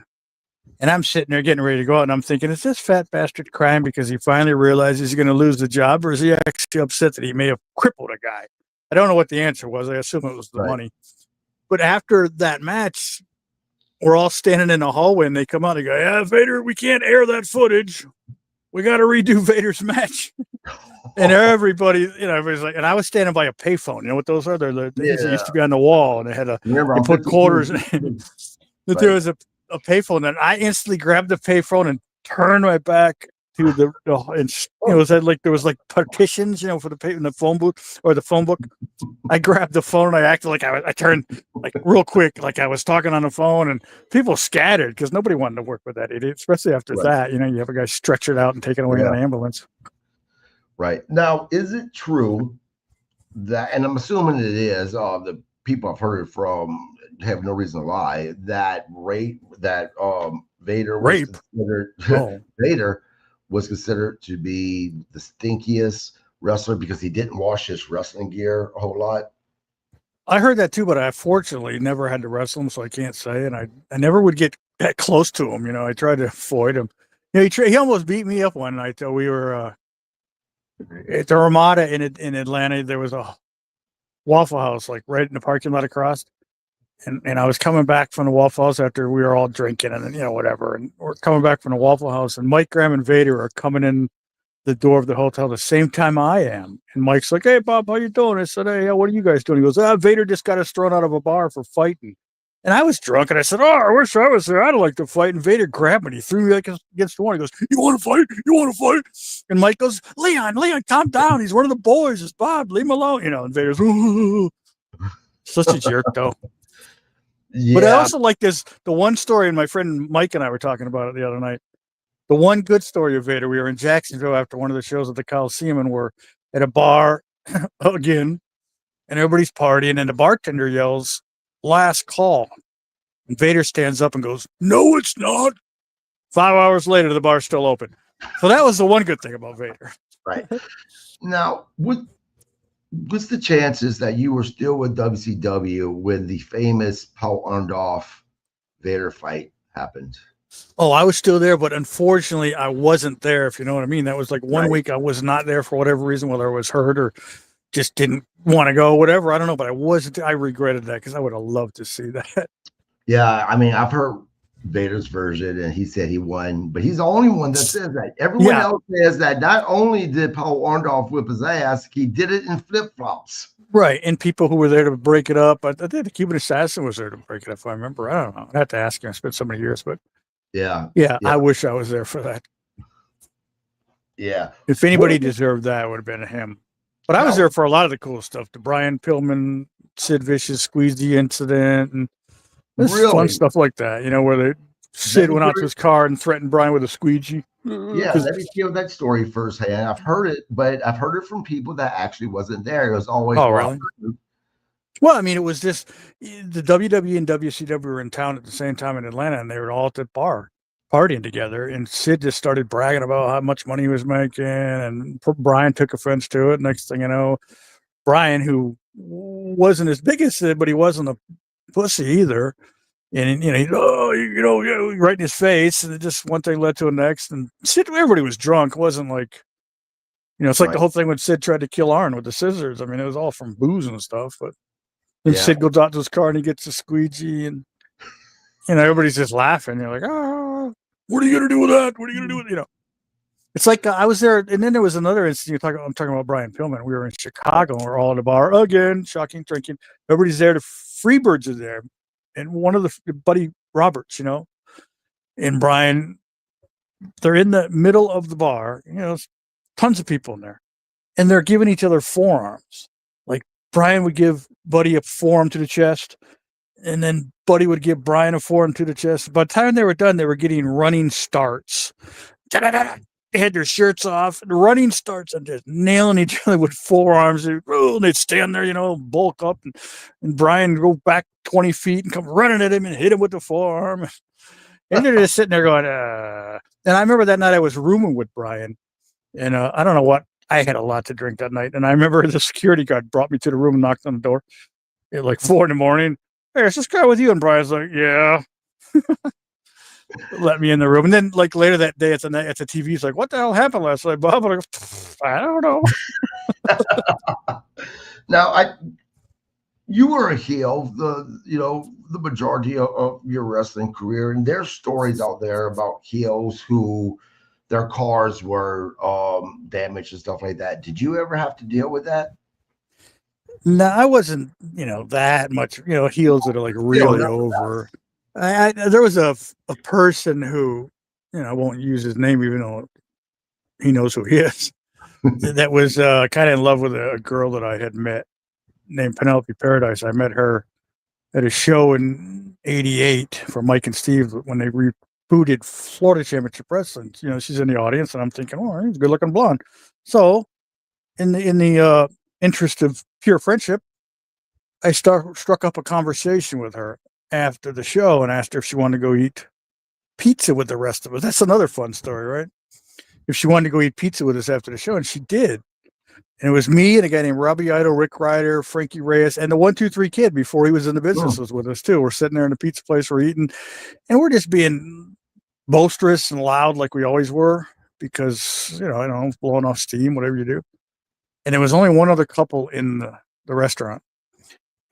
And I'm sitting there getting ready to go out, and I'm thinking, is this fat bastard crying because he finally realizes he's going to lose the job, or is he actually upset that he may have crippled a guy? I don't know what the answer was. I assume it was the money. But after that match, we're all standing in the hallway, and they come out and go, yeah, Vader, we can't air that footage. We got to redo Vader's match. And everybody's like, and I was standing by a payphone. You know what those are? They're the things that used to be on the wall, and they had you put quarters in. But there was a payphone, and I instantly grabbed the payphone and turned my back to there was like partitions, for the phone booth or the phone book. I grabbed the phone and I acted like I turned like real quick, like I was talking on the phone, and people scattered because nobody wanted to work with that idiot, especially after that. You have a guy stretchered out and taken away in an ambulance. Right. Now, is it true that, and I'm assuming it is, the people I've heard it from have no reason to lie, that Vader was considered Vader was considered to be the stinkiest wrestler because he didn't wash his wrestling gear a whole lot? I heard that too, but I fortunately never had to wrestle him, so I can't say. And I never would get that close to him. I tried to avoid him. He almost beat me up one night. Though we were at the Ramada in Atlanta. There was a Waffle House like right in the parking lot across. And I was coming back from the Waffle House after we were all drinking and whatever. And we're coming back from the Waffle House, and Mike Graham and Vader are coming in the door of the hotel the same time I am. And Mike's like, hey, Bob, how you doing? I said, hey, what are you guys doing? He goes, Vader just got us thrown out of a bar for fighting. And I was drunk, and I said, I wish I was there. I'd like to fight. And Vader grabbed me. He threw me like against the wall. He goes, you want to fight? You want to fight? And Mike goes, Leon, calm down. He's one of the boys. It's Bob. Leave him alone. And Vader's, ooh. Such a jerk, though. Yeah. But I also like the one story, and my friend Mike and I were talking about it the other night. The one good story of Vader, we were in Jacksonville after one of the shows at the Coliseum, and we're at a bar again, and everybody's partying, and the bartender yells, last call. And Vader stands up and goes, no, it's not. 5 hours later, the bar's still open. So that was the one good thing about Vader. Right. Now, what's the chances that you were still with WCW when the famous Paul Orndorff Vader fight happened? Oh, I was still there, but unfortunately I wasn't there, if you know what I mean. That was like one week I was not there for whatever reason, whether I was hurt or just didn't want to go, whatever. I don't know, but I wasn't. I regretted that because I would have loved to see that. Yeah, I mean, I've heard Vader's version, and he said he won, but he's the only one that says that. Everyone else says that not only did Paul Orndorff whip his ass, he did it in flip-flops. Right, and people who were there to break it up. I think the Cuban Assassin was there to break it up, if I remember. I don't know. I'd have to ask him. I spent so many years, but yeah, I wish I was there for that. Yeah. If anybody deserved that, it would have been him. But I was there for a lot of the cool stuff. The Brian Pillman, Sid Vicious Squeezy incident, and fun stuff like that, where Sid went out to his car and threatened Brian with a squeegee. Yeah, let me hear that story firsthand. I've heard it, but I've heard it from people that actually wasn't there. It was always really? Well, I mean, it was just the WWE and WCW were in town at the same time in Atlanta, and they were all at the bar partying together. And Sid just started bragging about how much money he was making, and Brian took offense to it. Next thing you know, Brian, who wasn't as big as Sid, but he wasn't a pussy either. And right in his face, and just one thing led to the next. And Sid, everybody was drunk. It wasn't like, it's like the whole thing when Sid tried to kill Arn with the scissors. I mean, it was all from booze and stuff. But then Sid goes out to his car and he gets a squeegee, and everybody's just laughing. You're like, oh, what are you gonna do with that? What are you gonna do with It's like I was there, and then there was another instance. I'm talking about Brian Pillman. We were in Chicago, and we're all at a bar again, shocking drinking. Everybody's there. The Freebirds are there, and one of the Buddy Roberts, and Brian. They're in the middle of the bar. Tons of people in there, and they're giving each other forearms. Like Brian would give Buddy a forearm to the chest, and then Buddy would give Brian a forearm to the chest. By the time they were done, they were getting running starts. They had their shirts off, and running starts, and just nailing each other with forearms. And they'd stand there, bulk up, and Brian would go back 20 feet and come running at him and hit him with the forearm. And they're just sitting there going, And I remember that night I was rooming with Brian, and I don't know what. I had a lot to drink that night, and I remember the security guard brought me to the room and knocked on the door at like 4 a.m. Hey, is this guy with you? And Brian's like, yeah. Let me in the room. And then like later that day at the TV, he's like, what the hell happened last night, Bob? And I go, I don't know. Now, you were a heel the majority of your wrestling career, and there's stories out there about heels who their cars were damaged and stuff like that. Did you ever have to deal with that? No, I wasn't, that much, heels that are like really over. There was a person who, I won't use his name, even though he knows who he is, that was kind of in love with a girl that I had met named Penelope Paradise. I met her at a show in '88 for Mike and Steve when they rebooted Florida Championship Wrestling. She's in the audience, and I'm thinking, oh, he's a good looking blonde. So in the interest of pure friendship, I struck up a conversation with her after the show and asked her if she wanted to go eat pizza with the rest of us. That's another fun story, right? If she wanted to go eat pizza with us after the show, and she did. And it was me and a guy named Robbie Ito, Rick Ryder, Frankie Reyes, and the 1-2-3 Kid before he was in the business was with us too. We're sitting there in the pizza place, we're eating, and we're just being boisterous and loud like we always were because, blowing off steam, whatever you do. And there was only one other couple in the restaurant.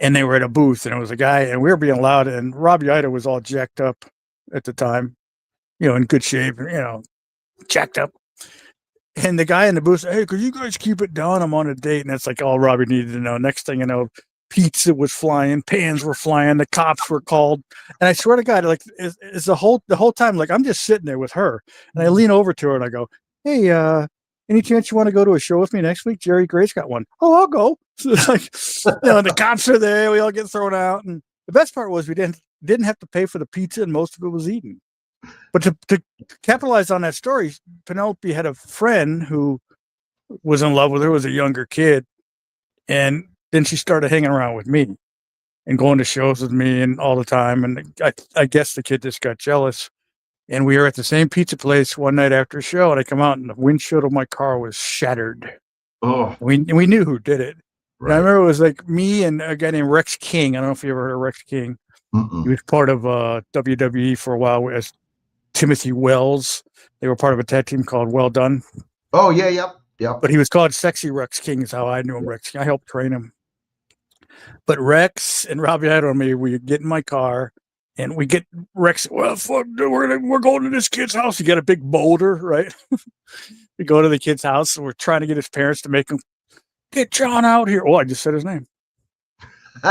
And they were at a booth, and it was a guy, and we were being loud, and Robbie Ida was all jacked up at the time, in good shape, jacked up. And the guy in the booth said, hey, could you guys keep it down? I'm on a date. And that's like all Robbie needed to know. Next thing you know, pizza was flying, pans were flying, the cops were called. And I swear to God, like it's the whole time, like I'm just sitting there with her, and I lean over to her and I go, hey, any chance you want to go to a show with me next week? Jerry Gray's got one. Oh, I'll go. So it's like, the cops are there. We all get thrown out. And the best part was we didn't have to pay for the pizza, and most of it was eaten. But to capitalize on that story, Penelope had a friend who was in love with her, was a younger kid. And then she started hanging around with me and going to shows with me and all the time. And I guess the kid just got jealous. And we were at the same pizza place one night after a show, and I come out and the windshield of my car was shattered. Oh, we knew who did it. right. And I remember it was like me and a guy named Rex King. I don't know if you ever heard of Rex King. He was part of WWE for a while as Timothy Wells. They were part of a tag team called Well Done. Oh, yeah, yep. But he was called Sexy Rex King is how I knew him, Rex King. I helped train him. But Rex and Robbie had on me, we get in my car, and we get Rex, well, fuck, we're going to this kid's house. You got a big boulder, right? We go to the kid's house, and we're trying to get his parents to make him, get John out here. Oh, I just said his name.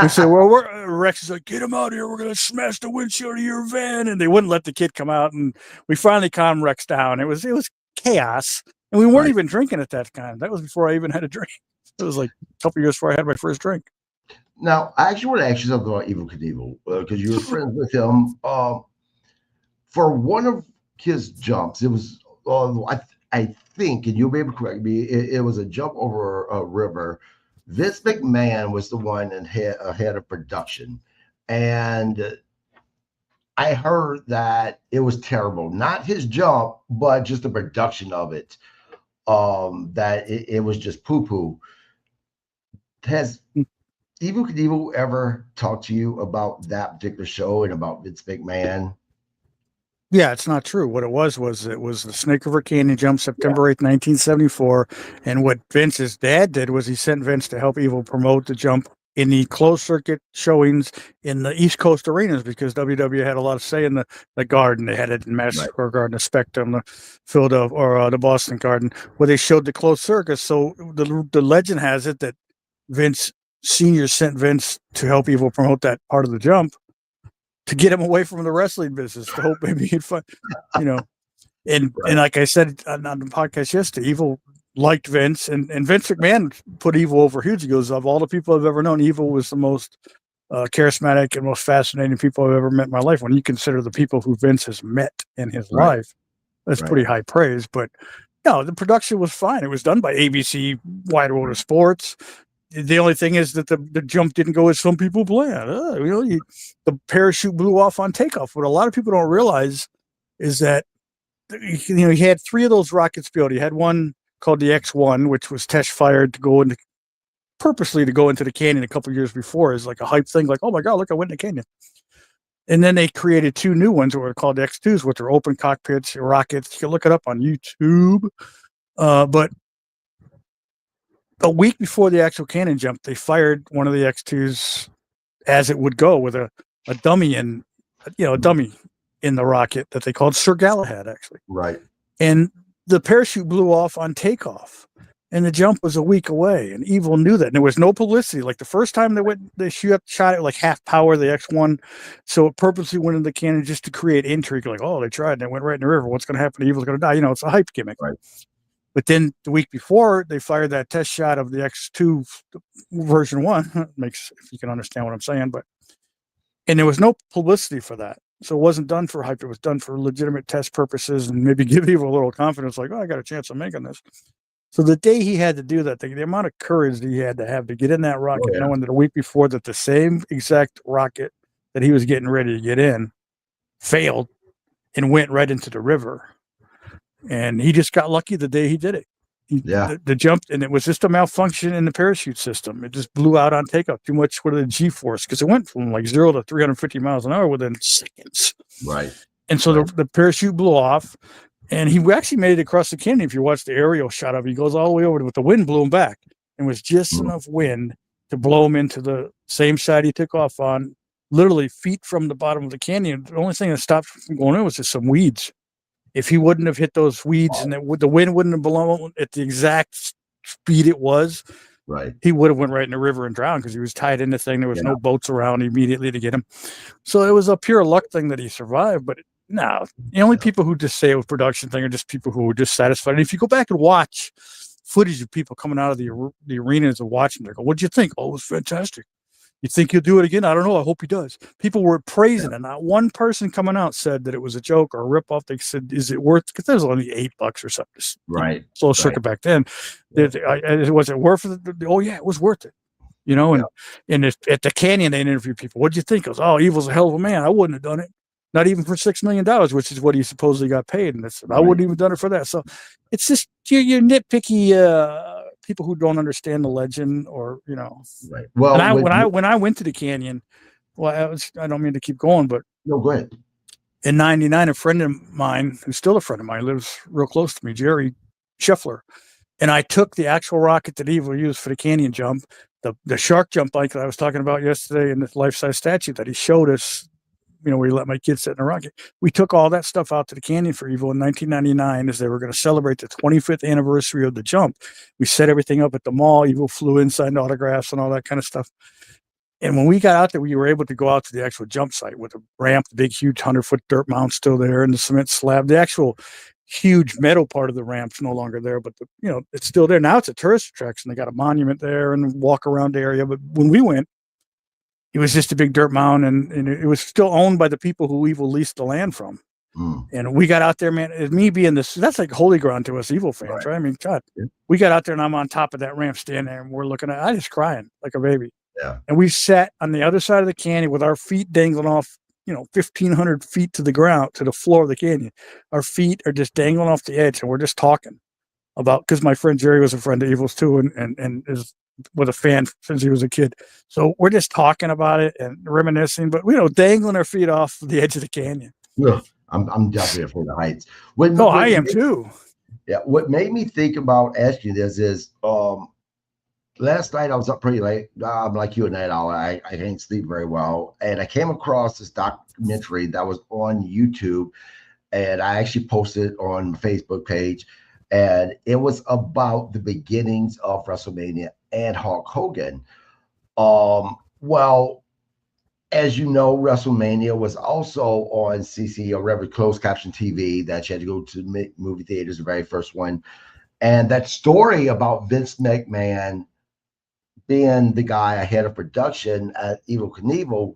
We said, well, Rex is like, get him out here. We're going to smash the windshield of your van. And they wouldn't let the kid come out. And we finally calmed Rex down. It was chaos. And we weren't even drinking at that time. That was before I even had a drink. It was like a couple years before I had my first drink. Now, I actually want to ask you something about Evel Knievel because you were friends with him. For one of his jumps, it was, I think, and you'll be able to correct me, it was a jump over a river. Vince McMahon was the one that head of production. And I heard that it was terrible. Not his jump, but just the production of it. That it was just poo-poo. Has Evel Knievel ever talked to you about that particular show and about Vince McMahon? Yeah, it's not true. What it was the Snake River Canyon jump, September 8th, 1974. And what Vince's dad did was he sent Vince to help Evel promote the jump in the closed circuit showings in the East Coast arenas, because WWE had a lot of say in the Garden. They had it in Madison Square Garden, the Spectrum, the Philadelphia, or the Boston Garden, where they showed the closed circuit. So the legend has it that Vince Sr. sent Vince to help Evil promote that part of the jump to get him away from the wrestling business, to hope maybe he'd find, And like I said on the podcast yesterday, Evil liked Vince, and Vince McMahon put Evil over huge. He goes, of all the people I've ever known, Evil was the most charismatic and most fascinating people I've ever met in my life. When you consider the people who Vince has met in his life, that's pretty high praise. But the production was fine. It was done by ABC Wide World of Sports. The only thing is that the jump didn't go as some people planned. The parachute blew off on takeoff. What a lot of people don't realize is that he had 3 of those rockets built. He had one called the X1, which was test fired purposely to go into the canyon a couple of years before, as like a hype thing, like, oh my God, look, I went in the canyon. And then they created 2 new ones that were called X2s, which are open cockpits, rockets. You can look it up on YouTube. But a week before the actual canyon jump, they fired one of the X2s as it would go, with a dummy in the rocket that they called Sir Galahad, actually. Right. And the parachute blew off on takeoff, and the jump was a week away, and Evil knew that. And there was no publicity. Like the first time they shot it like half power, the X1. So it purposely went into the canyon just to create intrigue. Like, oh, they tried and it went right in the river. What's going to happen? Evil's going to die. It's a hype gimmick. Right. But then the week before, they fired that test shot of the X2 version 1. Makes, if you can understand what I'm saying, and there was no publicity for that. So it wasn't done for hype. It was done for legitimate test purposes and maybe give Evil a little confidence, like, oh, I got a chance of making this. So the day he had to do that thing, the amount of courage that he had to have to get in that rocket, knowing that a week before that the same exact rocket that he was getting ready to get in failed and went right into the river. And he just got lucky the day he did it. The jump, and it was just a malfunction in the parachute system. It just blew out on takeoff. Too much for the G-force, because it went from like 0 to 350 miles an hour within seconds. Right. And so the parachute blew off, and he actually made it across the canyon. If you watch the aerial shot of it, he goes all the way over to, with the wind blew him back, and was just enough wind to blow him into the same side he took off on, literally feet from the bottom of the canyon. The only thing that stopped him from going in was just some weeds. If he wouldn't have hit those weeds and the wind wouldn't have blown at the exact speed it was, he would have went right in the river and drowned, because he was tied in the thing. There was no boats around immediately to get him. So it was a pure luck thing that he survived. But no, the only people who just say it was a production thing are just people who were just satisfied. And if you go back and watch footage of people coming out of the arenas and watching, they go, what'd you think? Oh, it was fantastic. You think he'll do it again? I don't know. I hope he does. People were praising it. Not one person coming out said that it was a joke or a ripoff. They said, is it worth, because there was only $8 or something. Right. So circuit back then. Was it worth it? Oh, yeah, it was worth it. And at the canyon, they interviewed people. What'd you think? I was, oh, Evil's a hell of a man. I wouldn't have done it. Not even for $6 million, which is what he supposedly got paid. And I wouldn't even done it for that. So it's just you're nitpicky people who don't understand the legend, or Right. Well, when I went to the canyon, I don't mean to keep going, but no, go ahead. In '99, a friend of mine, who's still a friend of mine, lives real close to me, Jerry Scheffler, and I took the actual rocket that Evil used for the canyon jump, the shark jump bike that I was talking about yesterday, and the life-size statue that he showed us. Where he let my kids sit in a rocket. We took all that stuff out to the canyon for Evil in 1999 as they were going to celebrate the 25th anniversary of the jump. We set everything up at the mall. Evil flew in, signed autographs and all that kind of stuff. And when we got out there, we were able to go out to the actual jump site with the ramp, the big, huge 100-foot dirt mound still there, and the cement slab. The actual huge metal part of the ramp's no longer there, but it's still there. Now it's a tourist attraction. They got a monument there and walk around area. But when we went, it was just a big dirt mound, and it was still owned by the people who Evil leased the land from. And we got out there, man. Me being that's like holy ground to us Evil fans, right? I mean, God, we got out there, and I'm on top of that ramp, standing there, and we're looking at. I just crying like a baby. Yeah. And we sat on the other side of the canyon with our feet dangling off, 1,500 feet to the ground, to the floor of the canyon. Our feet are just dangling off the edge, and we're just talking about, because my friend Jerry was a friend of Evil's too, and is with a fan since he was a kid. So we're just talking about it and reminiscing, but dangling our feet off the edge of the canyon. Yeah, I'm definitely afraid of heights. I am too. Yeah. What made me think about asking you this is last night I was up pretty late. I'm like you, a night owl. I can't sleep very well, and I came across this documentary that was on YouTube, and I actually posted it on my Facebook page, and it was about the beginnings of WrestleMania and Hulk Hogan. Well, as you know, WrestleMania was also on CC or whatever closed caption TV that you had to go to movie theaters, the very first one. And that story about Vince McMahon being the guy ahead of production at Evel Knievel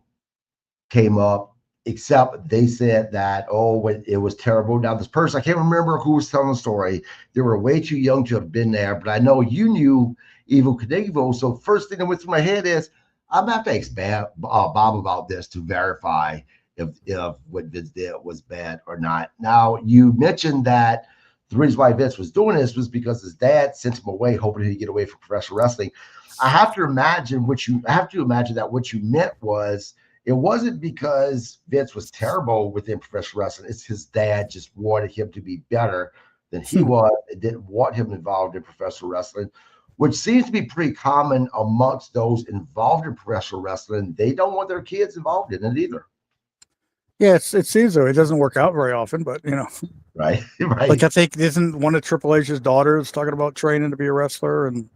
came up, except they said that, oh, it was terrible. Now, this person, I can't remember who was telling the story. They were way too young to have been there, but I know you knew Evel Knievel. So, first thing that went through my head is, I'm going to have to ask Bob about this to verify if what Vince did was bad or not. Now, you mentioned that the reason why Vince was doing this was because his dad sent him away, hoping he'd get away from professional wrestling. I have to imagine that what you meant was it wasn't because Vince was terrible within professional wrestling. It's his dad just wanted him to be better than he was. It didn't want him involved in professional wrestling, which seems to be pretty common amongst those involved in professional wrestling. They don't want their kids involved in it either. Yeah, it seems though it doesn't work out very often, but right. Like I think isn't one of Triple H's daughters talking about training to be a wrestler, and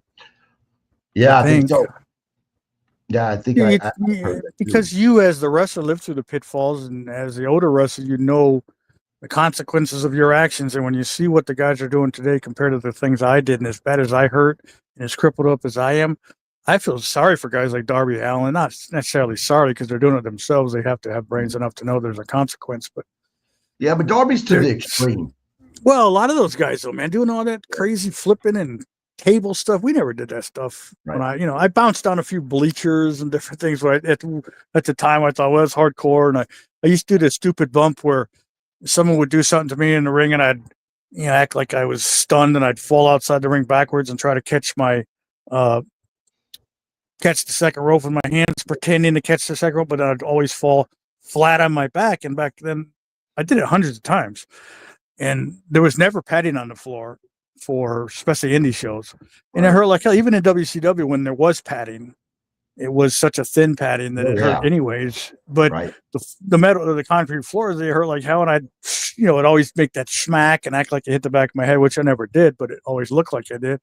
yeah, I think so. Yeah, I think because you as the wrestler live through the pitfalls, and as the older wrestler, you know the consequences of your actions. And when you see what the guys are doing today compared to the things I did, and as bad as I hurt and as crippled up as I am, I feel sorry for guys like Darby Allin. Not necessarily sorry because they're doing it themselves. They have to have brains enough to know there's a consequence. But yeah, but Darby's to the extreme. Well, a lot of those guys, though, man, doing all that crazy flipping and table stuff. We never did that stuff. Right. When I bounced down a few bleachers and different things. But at the time, I thought, well, it's hardcore. And I used to do this stupid bump where someone would do something to me in the ring, and I'd act like I was stunned, and I'd fall outside the ring backwards and try to catch the second rope with my hands, pretending to catch the second rope, but I'd always fall flat on my back. And back then, I did it hundreds of times. And there was never padding on the floor for especially indie shows. And it hurt like hell. Even in WCW, when there was padding, it was such a thin padding that it hurt anyways. But the metal or the concrete floors, they hurt like hell. And I'd, it'd always make that smack and act like it hit the back of my head, which I never did, but it always looked like I did.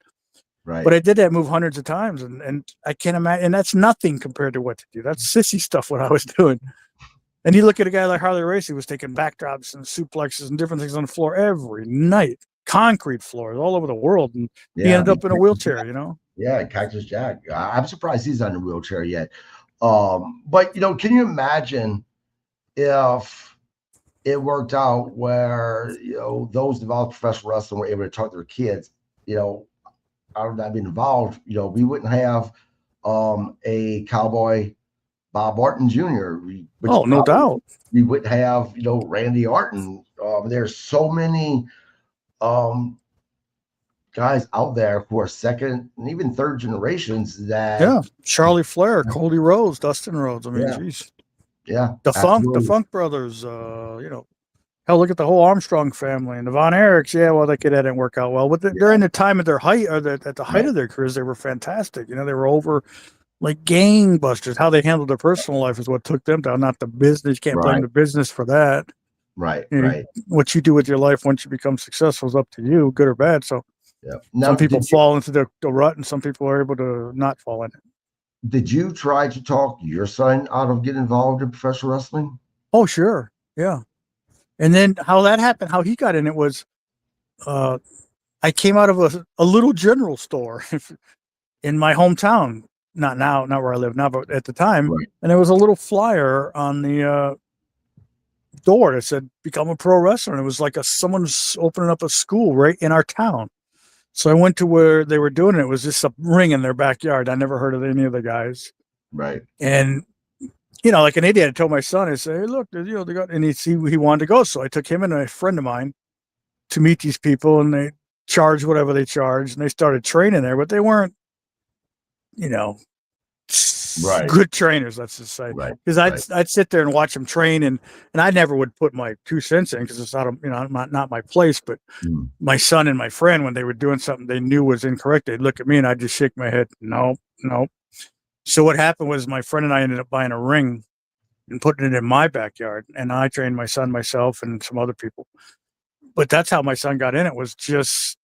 Right. But I did that move hundreds of times. And I can't imagine. And that's nothing compared to what to do. That's sissy stuff, what I was doing. And you look at a guy like Harley Race, who was taking backdrops and suplexes and different things on the floor every night, concrete floors all over the world, and he ended up in a wheelchair. Yeah, Cactus Jack. I'm surprised he's not in a wheelchair yet. But can you imagine if it worked out where those involved in professional wrestling were able to talk to their kids? Out of that being involved, we wouldn't have a cowboy. Bob Orton Jr. No doubt. We would have, Randy Orton. There's so many guys out there who are second and even third generations that. Charlie Flair, Cody Rhodes, Dustin Rhodes. I mean, geez. Yeah. The Funk brothers, hell, look at the whole Armstrong family and the Von Erichs. Yeah, well, that didn't work out well. But during the time of their height, or at the height of their careers, they were fantastic. They were over like gangbusters. How they handled their personal life is what took them down, not the business. You can't blame the business for that. Right. What you do with your life once you become successful is up to you, good or bad. So some people fall into the rut, and some people are able to not fall in it. Did you try to talk your son out of getting involved in professional wrestling? Oh, sure. Yeah. And then how that happened, how he got in it was, I came out of a little general store in my hometown. Not where I live now, but at the time. Right. And there was a little flyer on the door that said, "Become a pro wrestler." And it was like someone's opening up a school right in our town. So I went to where they were doing it. It was just a ring in their backyard. I never heard of any of the guys. Right. And, like an idiot, I told my son, I said, "Hey, look, they got," and he wanted to go. So I took him and a friend of mine to meet these people, and they charged whatever they charged, and they started training there, but they weren't, Right. Good trainers, let's just say. Right. Because I'd sit there and watch them train, and I never would put my 2 cents in because it's not my place. But my son and my friend, when they were doing something they knew was incorrect, they'd look at me and I'd just shake my head. No. So what happened was my friend and I ended up buying a ring and putting it in my backyard, and I trained my son, myself, and some other people. But that's how my son got in. It was just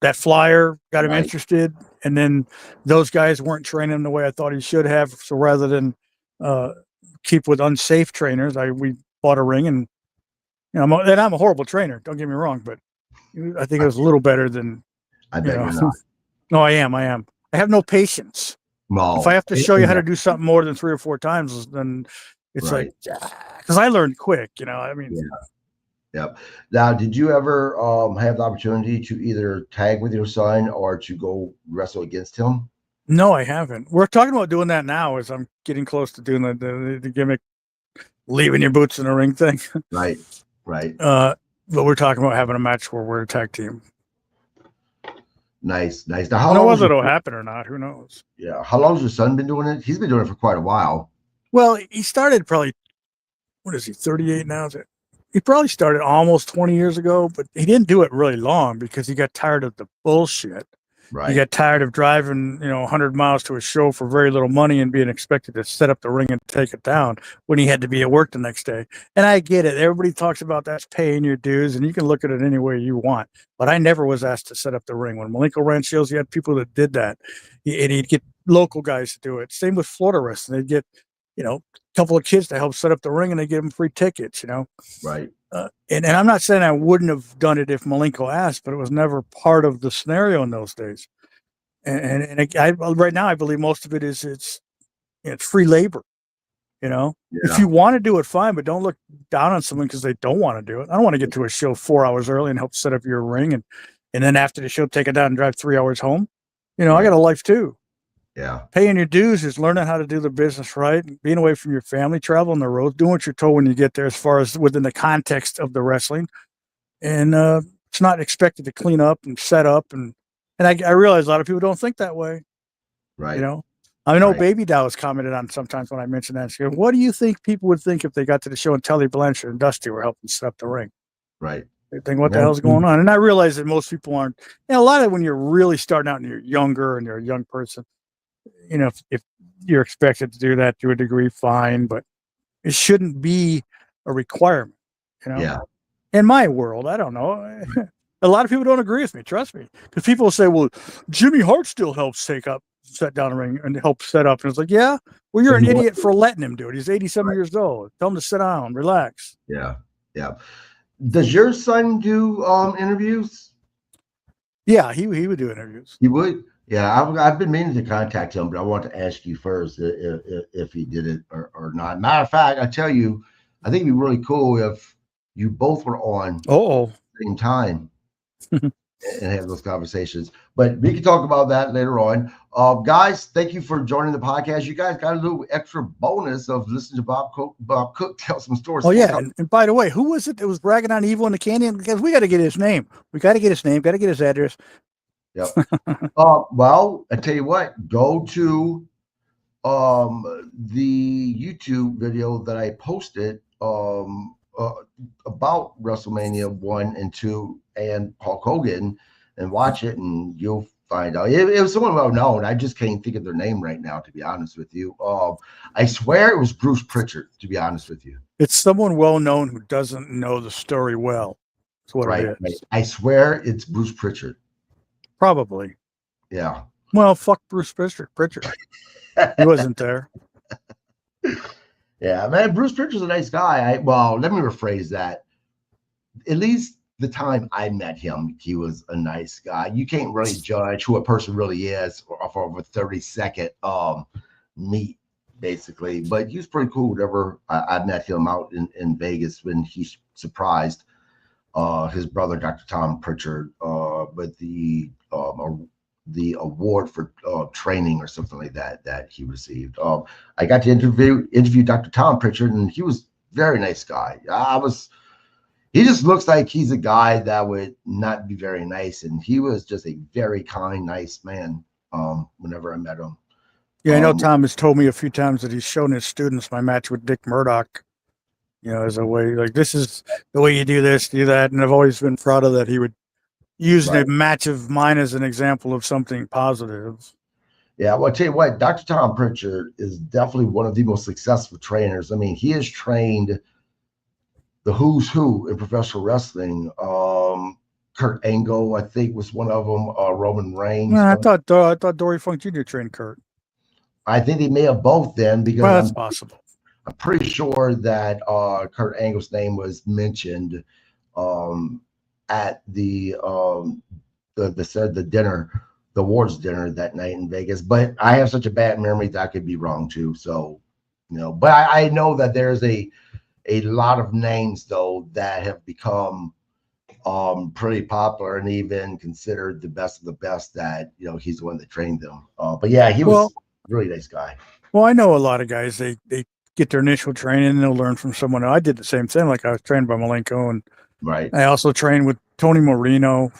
that flyer got him interested, and then those guys weren't training him the way I thought he should have. So rather than keep with unsafe trainers, we bought a ring, and I'm a horrible trainer. Don't get me wrong, but I think it was a little better than. I bet you're not. No, I am. I have no patience. No. If I have to show you how to do something more than 3 or 4 times, then it's like, because I learned quick. I mean. Yeah. Yep. Now, did you ever have the opportunity to either tag with your son or to go wrestle against him? No, I haven't. We're talking about doing that now as I'm getting close to doing the gimmick, leaving your boots in the ring thing. Right. But we're talking about having a match where we're a tag team. Nice. Now, how long whether it'll happen or not, who knows? Yeah. How long has your son been doing it? He's been doing it for quite a while. Well, he started probably, what is he, 38 now? He probably started almost 20 years ago, but he didn't do it really long because he got tired of the bullshit. Right. He got tired of driving, 100 miles to a show for very little money and being expected to set up the ring and take it down when he had to be at work the next day. And I get it. Everybody talks about that's paying your dues, and you can look at it any way you want. But I never was asked to set up the ring. When Malenko ran shows, he had people that did that. And he'd get local guys to do it. Same with Florida wrestling. They'd get, a couple of kids to help set up the ring, and they give them free tickets, Right. And I'm not saying I wouldn't have done it if Malenko asked, but it was never part of the scenario in those days. And right now I believe most of it is it's free labor. If you want to do it, fine, but don't look down on someone because they don't want to do it. I don't want to get to a show 4 hours early and help set up your ring, and then after the show take it down and drive 3 hours home. I got a life too. Yeah. Paying your dues is learning how to do the business right, being away from your family, traveling the road, doing what you're told when you get there as far as within the context of the wrestling. And it's not expected to clean up and set up. And I realize a lot of people don't think that way. Right. I know Baby Dow has commented on sometimes when I mention that. She goes, what do you think people would think if they got to the show and Tully Blanchard and Dusty were helping set up the ring? Right. They think, what the hell's going on? And I realize that most people aren't. A lot of when you're really starting out and you're younger and you're a young person, if you're expected to do that to a degree, fine, but it shouldn't be a requirement, Yeah. In my world, I don't know. A lot of people don't agree with me, trust me. Because people will say, well, Jimmy Hart still helps set down a ring and help set up. And it's like, yeah, well, you're an idiot for letting him do it. He's 87 years old. Tell him to sit down, relax. Yeah. Does your son do interviews? Yeah, he would do interviews. He would? Yeah, I've been meaning to contact him, but I want to ask you first if he did it or not. Matter of fact, I tell you, I think it'd be really cool if you both were on at the same time and have those conversations. But we can talk about that later on. Guys, thank you for joining the podcast. You guys got a little extra bonus of listening to Bob Cook tell some stories. Oh, yeah. And by the way, who was it that was bragging on Evel and the Canyon? Because we got to get his name. We got to get his name, got to get his address. Yep. Well, I tell you what, go to the YouTube video that I posted about WrestleMania 1 and 2 and Hulk Hogan and watch it, and you'll find out. It was someone well known. I just can't think of their name right now, to be honest with you. I swear it was Bruce Pritchard, to be honest with you. It's someone well known who doesn't know the story well. That's what it is. Right. I swear it's Bruce Pritchard. Probably. Yeah. Well, fuck Bruce Pritchard. He wasn't there. Yeah, man, Bruce Pritchard's a nice guy. Let me rephrase that. At least the time I met him, he was a nice guy. You can't really judge who a person really is off of a 30-second meet, basically. But he was pretty cool. Whenever I met him out in Vegas when he surprised his brother, Dr. Tom Pritchard, with the award for training or something like that he received. I got to interview Dr. Tom Pritchard, and he was a very nice guy. He just looks like he's a guy that would not be very nice, and he was just a very kind, nice man whenever I met him. Yeah, I know Tom has told me a few times that he's shown his students my match with Dick Murdoch, as a way, like, this is the way you do this, do that. And I've always been proud of that. He would use the match of mine as an example of something positive. Yeah, well, I'll tell you what, Dr. Tom Pritchard is definitely one of the most successful trainers. I mean, he has trained the who's who in professional wrestling. Kurt Angle, I think, was one of them. Roman Reigns. I thought Dory Funk Jr. trained Kurt. I think they may have both then, because that's possible. I'm pretty sure that Kurt Angle's name was mentioned at the dinner, the awards dinner that night in Vegas. But I have such a bad memory that I could be wrong too. So, but I know that there's a lot of names though that have become pretty popular and even considered the best of the best, that he's the one that trained them. But yeah, he was a really nice guy. Well, I know a lot of guys, they get their initial training and they'll learn from someone. I did the same thing. Like, I was trained by Malenko, and I also trained with Tony Marino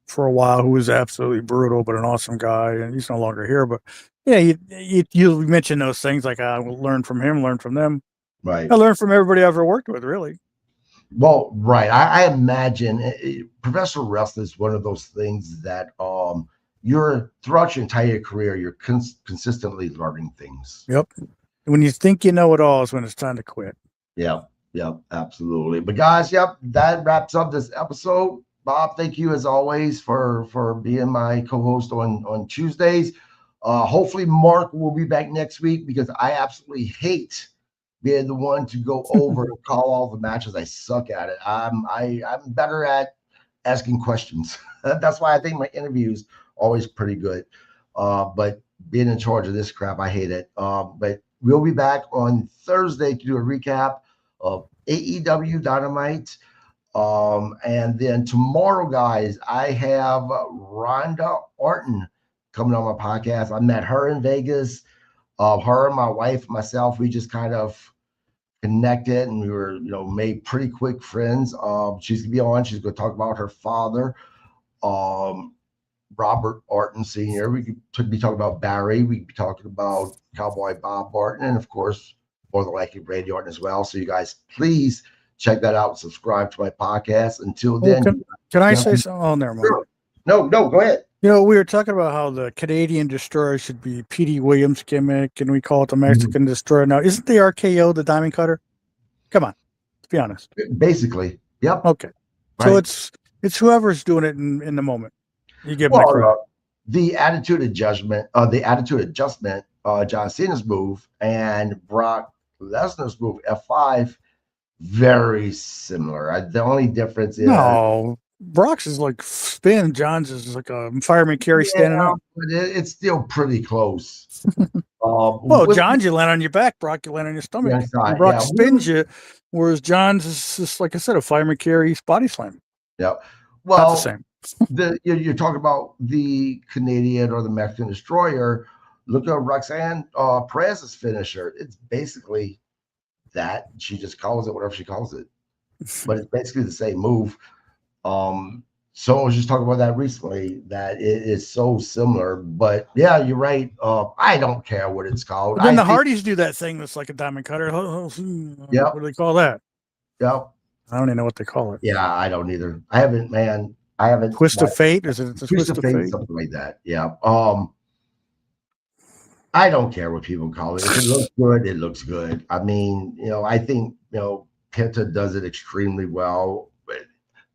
for a while, who was absolutely brutal, but an awesome guy. And he's no longer here. But yeah, you mention those things, like, I will learn from him, learn from them. Right. I learned from everybody I've ever worked with, really. Well, right. I imagine professional wrestling is one of those things that you're throughout your entire career, you're consistently learning things. Yep. When you think you know it all is when it's time to quit. Yep, absolutely. But guys, that wraps up this episode. Bob, thank you as always for being my co-host on Tuesdays. Hopefully Mark will be back next week, because I absolutely hate being the one to go over and call all the matches. I suck at it. I'm better at asking questions. That's why I think my interviews always pretty good. But being in charge of this crap, I hate it. But we'll be back on Thursday to do a recap of AEW Dynamite. And then tomorrow, guys, I have Rhonda Orton coming on my podcast. I met her in Vegas. Her and my wife, myself, we just kind of connected, and we were, made pretty quick friends. She's gonna be on. She's gonna talk about her father, Robert Orton Sr. We could be talking about Barry. We could be talking about Cowboy Bob Orton, and of course, more than likely Randy Orton as well. So you guys, please check that out and subscribe to my podcast. Until then, can I say something on there, Mark? Sure. No, go ahead. We were talking about how the Canadian Destroyer should be P.D. Williams' gimmick, and we call it the Mexican Destroyer. Now, isn't the RKO the Diamond Cutter? Come on, let's be honest. Basically, yep. Okay, right. So it's whoever's doing it in the moment. You give them the attitude adjustment, John Cena's move, and Brock Lesnar's move, F5, very similar. The only difference is Brock's is like spin. John's is like a fireman carry standing up. But it's still pretty close. John's, you land on your back. Brock, you land on your stomach. Brock spins you, whereas John's is just, like I said, a fireman carry body slam. Yeah. Well, not the same. You're talking about the Canadian or the Mexican Destroyer. Look at Roxanne Perez's finisher. It's basically that. She just calls it whatever she calls it, but it's basically the same move. Someone was just talking about that recently, that it is so similar. But yeah, you're right. I don't care what it's called. But then the Hardys do that thing that's like a diamond cutter. Yeah. What do they call that? Yeah. I don't even know what they call it. Yeah, I don't either. I haven't. Twist of Fate? Is it Twist of Fate? Something like that. Yeah. I don't care what people call it. If it looks good, it looks good. I mean, I think Penta does it extremely well.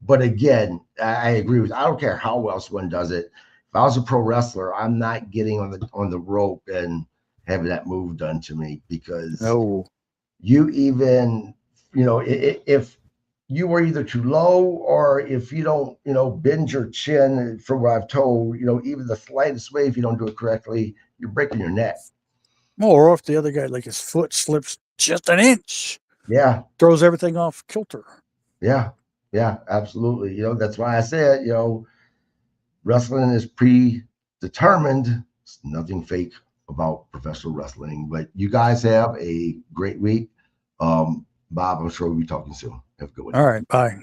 But again, I agree with. I don't care how else one does it. If I was a pro wrestler, I'm not getting on the rope and having that move done to me, because you even if you were either too low, or if you don't bend your chin, from what I've told, even the slightest way, if you don't do it correctly, you're breaking your neck. Or if the other guy, like, his foot slips just an inch, throws everything off kilter. Yeah, absolutely. That's why I said, wrestling is predetermined. There's nothing fake about professional wrestling. But you guys have a great week. Bob, I'm sure we'll be talking soon. Have a good one. All right. Bye.